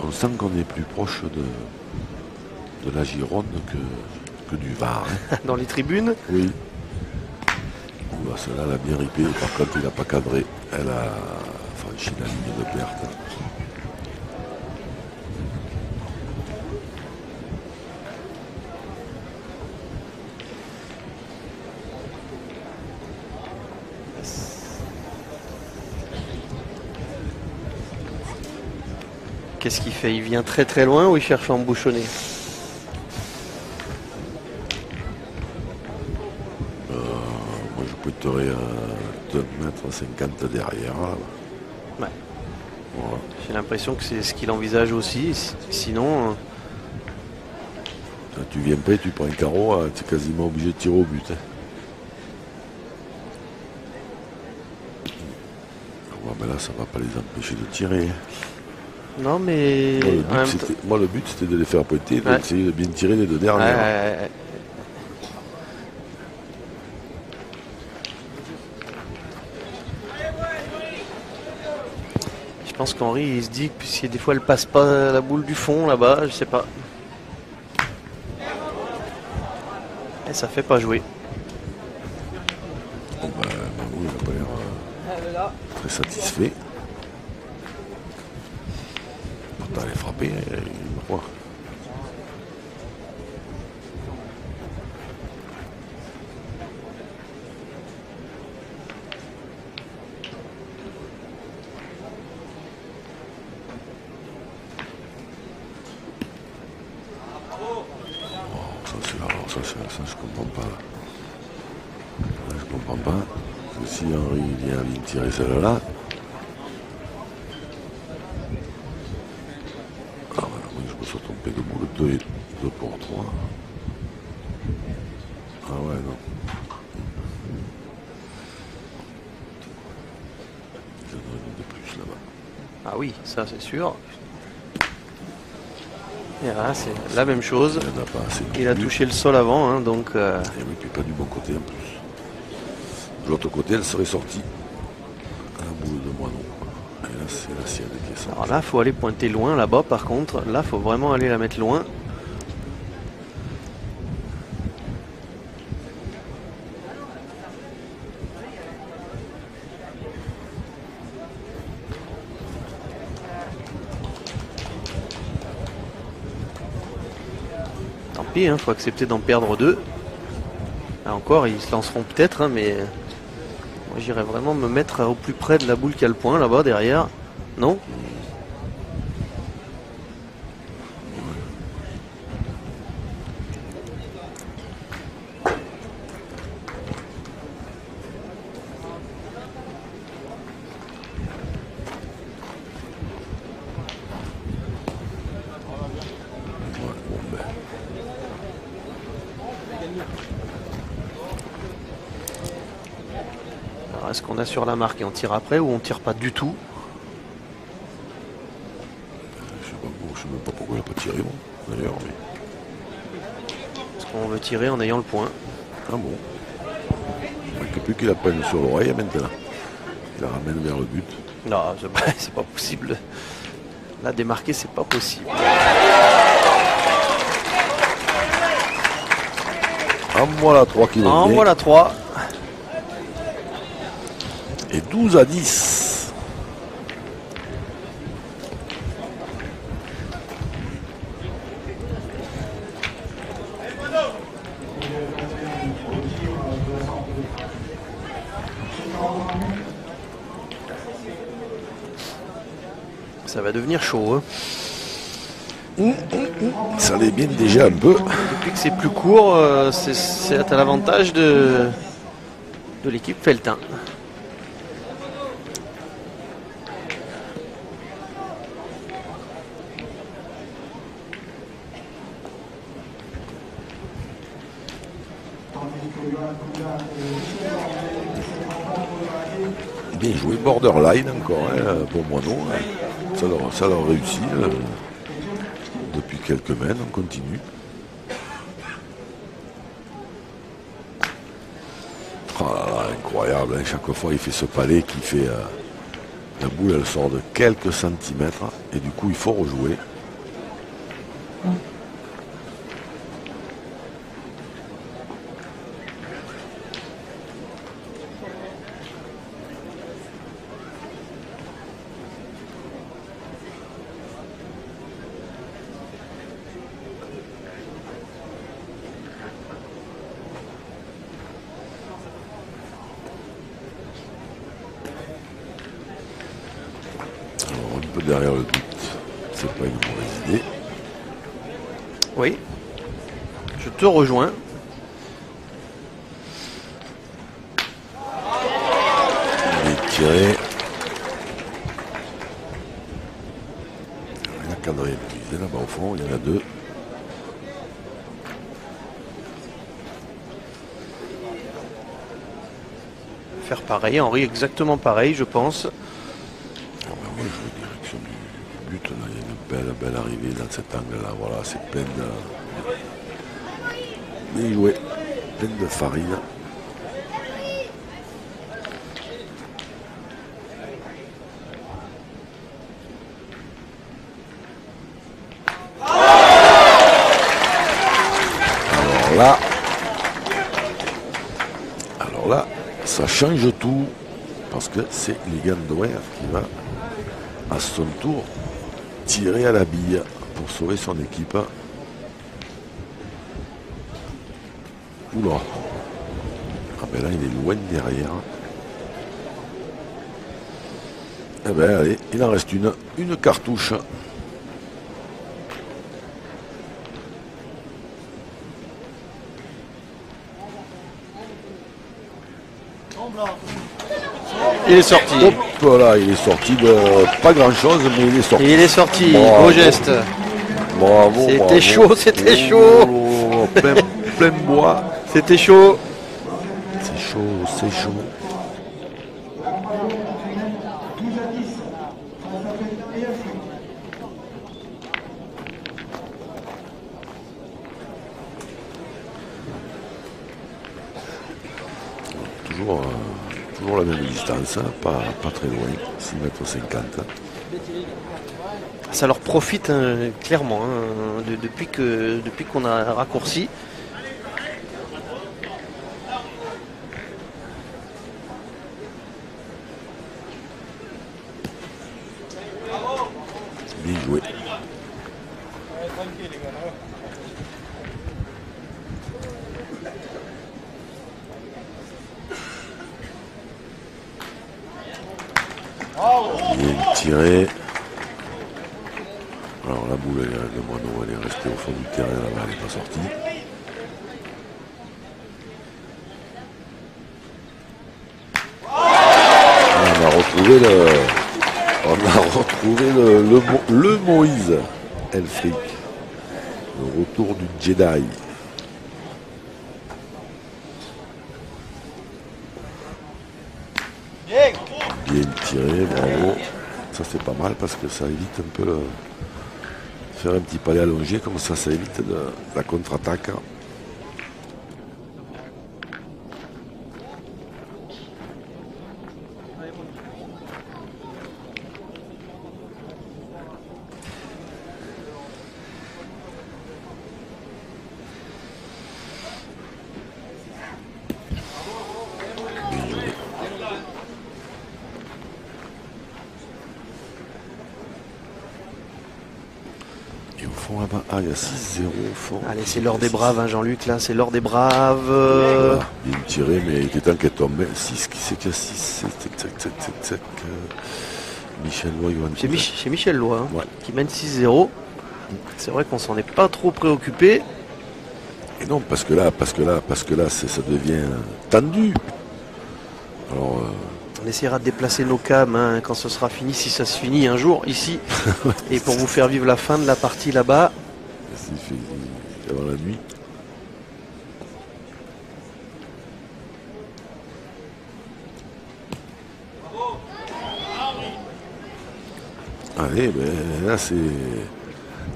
On sent qu'on est plus proche de la Gironde que du Var. Hein. Dans les tribunes. Oui. Celle-là, elle a bien ripé. Par contre, il n'a pas cadré. Elle a franchi la ligne de perte. Qu'est-ce qu'il fait? Il vient très loin ou il cherche à embouchonner? Moi, je pointerais à 2,50 m derrière. Là. Ouais. Voilà. J'ai l'impression que c'est ce qu'il envisage aussi. Sinon... Quand tu viens pas, tu prends un carreau, tu es quasiment obligé de tirer au but. Hein. Ouais, mais là, ça ne va pas les empêcher de tirer. Non, mais... Moi, le but, c'était de les faire pointer, d'essayer de bien tirer les deux dernières. Je pense qu'Henri, il se dit que si des fois elle passe pas la boule du fond là-bas, je sais pas. Et ça fait pas jouer. Bon, oui, il n'a pas l'air très satisfait. Pourtant, elle est frappée, il croit. Ça, je comprends pas. Je comprends pas. Parce que si Henri vient tirer celle-là. Ah voilà, oui, je me suis trompé de boule. 2 pour 3. Ah ouais, non. Il y en a une de plus là-bas. Ah oui, ça c'est sûr. Et là, c'est la même chose. Il, en a pas assez Il a touché le sol avant, hein, donc... Et oui, puis pas du bon côté en plus. De l'autre côté, elle serait sortie à la boule de moineau. Et là, c'est la sienne qui est sortie. Alors là, il faut aller pointer loin là-bas, par contre. Là, il faut vraiment aller la mettre loin. Tant pis, il faut accepter d'en perdre 2. Là encore, ils se lanceront peut-être, hein, mais moi j'irais vraiment me mettre au plus près de la boule qui a le point là-bas derrière. Non? Alors est-ce qu'on a sur la marque et on tire après ou on tire pas du tout? Je sais même pas pourquoi il n'a pas tiré, bon, d'ailleurs. Mais... Est-ce qu'on veut tirer en ayant le point? Ah bon. Il n'y a plus qu'il la prenne sur l'oreille maintenant. Il la ramène vers le but. Non, c'est pas possible. Là, démarquer, c'est pas possible. En voilà 3 qui vont En bien. voilà 3. Et 12-10. Ça va devenir chaud. Hein. Ça l'est bien déjà un peu. Depuis que c'est plus court, c'est à l'avantage de l'équipe Feltin. Bien joué, borderline encore, hein, pour moi non. Ça leur réussit. Depuis quelques mènes, on continue. Oh là là, incroyable, hein, chaque fois il fait ce palais qui fait... la boule elle sort de quelques centimètres et du coup il faut rejouer. Derrière le but, c'est pas une mauvaise idée. Oui, je te rejoins. Il est tiré. Il y a un quadrille utilisé là-bas au fond, il y en a 2. Faire pareil, Henri, exactement pareil, je pense. Moi, je veux direction du but. Là, il y a une belle arrivée dans cet angle-là. Voilà, c'est plein de... Bien joué. Plein de farine. Alors là, ça change tout. Parce que c'est Ligan Douer qui va à son tour tirer à la bille pour sauver son équipe. Oula. Ah ben là il est loin derrière. Eh ben allez, il en reste une cartouche. Il est sorti. Hop, voilà, il est sorti de pas grand chose, mais il est sorti. Et il est sorti, Bravo. beau geste. Bravo. C'était chaud, c'était chaud. Oh, plein bois. C'était chaud. C'est chaud, c'est chaud. Toujours la même distance, hein, pas très loin, 6,50 m. Ça leur profite hein, clairement hein, depuis qu'on a raccourci. Bien joué. Bien tiré. Alors la boule de Moineau, elle est restée au fond du terrain là-bas, elle n'est pas sortie. On a retrouvé le Moïse Elfric. Le retour du Jedi. Bien tiré, bravo. Ça c'est pas mal parce que ça évite un peu le... Faire un petit palais allongé, comme ça évite la contre-attaque. Là-bas. Ah, il y a 6-0 au fond. Allez, c'est l'heure des braves, hein, Jean-Luc, là, c'est l'heure des braves. Voilà, bien tiré, mais il était temps qu'elle tombe. 6, qui c'est qu'il y a 6 Michel Loy, C'est Michel Loy, hein, ouais. qui mène 6-0. C'est vrai qu'on s'en est pas trop préoccupé. Et non, parce que là, ça devient tendu. Alors... On essaiera de déplacer nos cams hein, quand ce sera fini, si ça se finit un jour ici. Et pour vous faire vivre la fin de la partie là-bas. C'est fini avant la nuit. Allez, ben là c'est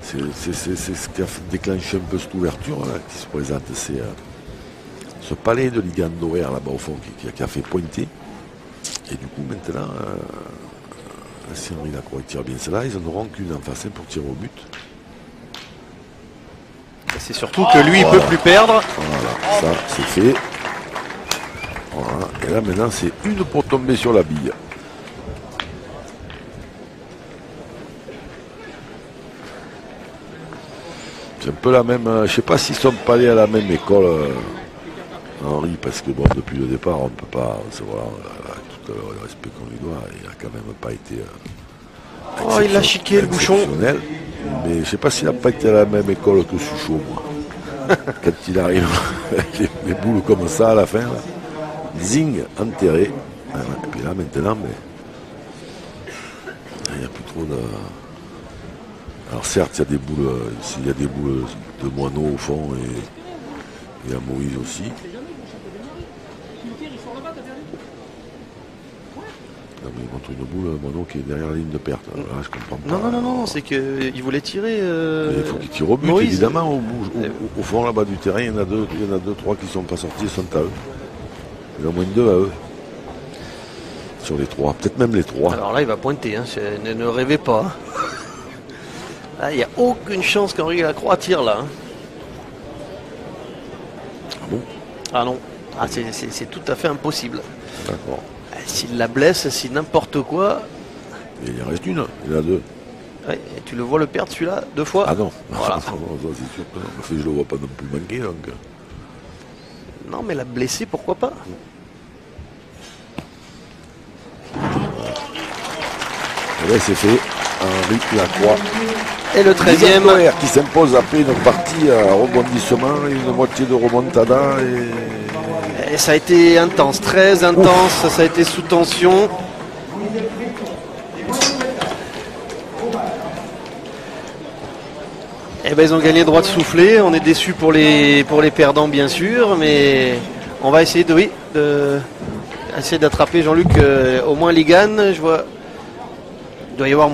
ce qui a déclenché un peu cette ouverture là, qui se présente. C'est ce palais de Ligando là-bas au fond qui a fait pointer. Et du coup, maintenant, si Henri Lacroix tire bien cela, ils n'en auront qu'une en face pour tirer au but. C'est surtout que lui, il ne peut plus perdre. Voilà, ça, c'est fait. Voilà. Et là, maintenant, c'est une pour tomber sur la bille. C'est un peu la même... je ne sais pas s'ils ne sont pas allés à la même école, Henri, parce que bon, depuis le départ, on ne peut pas... Voilà, le respect qu'on lui doit, il n'a quand même pas été il a chiqué le bouchon. Mais je ne sais pas s'il n'a pas été à la même école que Suchot, moi. Quand il arrive avec les boules comme ça à la fin, là, zing, enterré. Et puis là maintenant, mais il n'y a plus trop de... Alors certes, il y a des boules de Moineau au fond et à Moïse aussi. Non, mais il montre une boule, Moineau qui est derrière la ligne de perte. Alors là, je comprends pas. Non, c'est qu'il voulait tirer. Il faut qu'il tire au but, Moïse. évidemment. Au fond là-bas du terrain, il y en a deux, trois qui ne sont pas sortis, ils sont à eux. Il y en a au moins deux à eux. Sur les trois, peut-être même les trois. Alors là, il va pointer, hein. Ne rêvez pas. Là, il n'y a aucune chance qu'Henri Lacroix tire là. Hein. Ah bon? Ah non. Ah, c'est tout à fait impossible. D'accord. S'il la blesse, si n'importe quoi. Et il en reste une, il y en a deux. Ouais, et tu le vois le perdre celui-là 2 fois. Ah non, voilà. C'est sûr que non. Je ne le vois pas non plus manquer. Donc. Non, mais la blesser, pourquoi pas? Et là, c'est fait. Henri Lacroix. Et le 13e. Qui s'impose après une partie à rebondissement et une moitié de remontada. Et ça a été intense, très intense, ça a été sous tension. Eh ben, ils ont gagné le droit de souffler. On est déçus pour les perdants, bien sûr, mais on va essayer essayer d'attraper Jean-Luc au moins Ligan. Je vois, il doit y avoir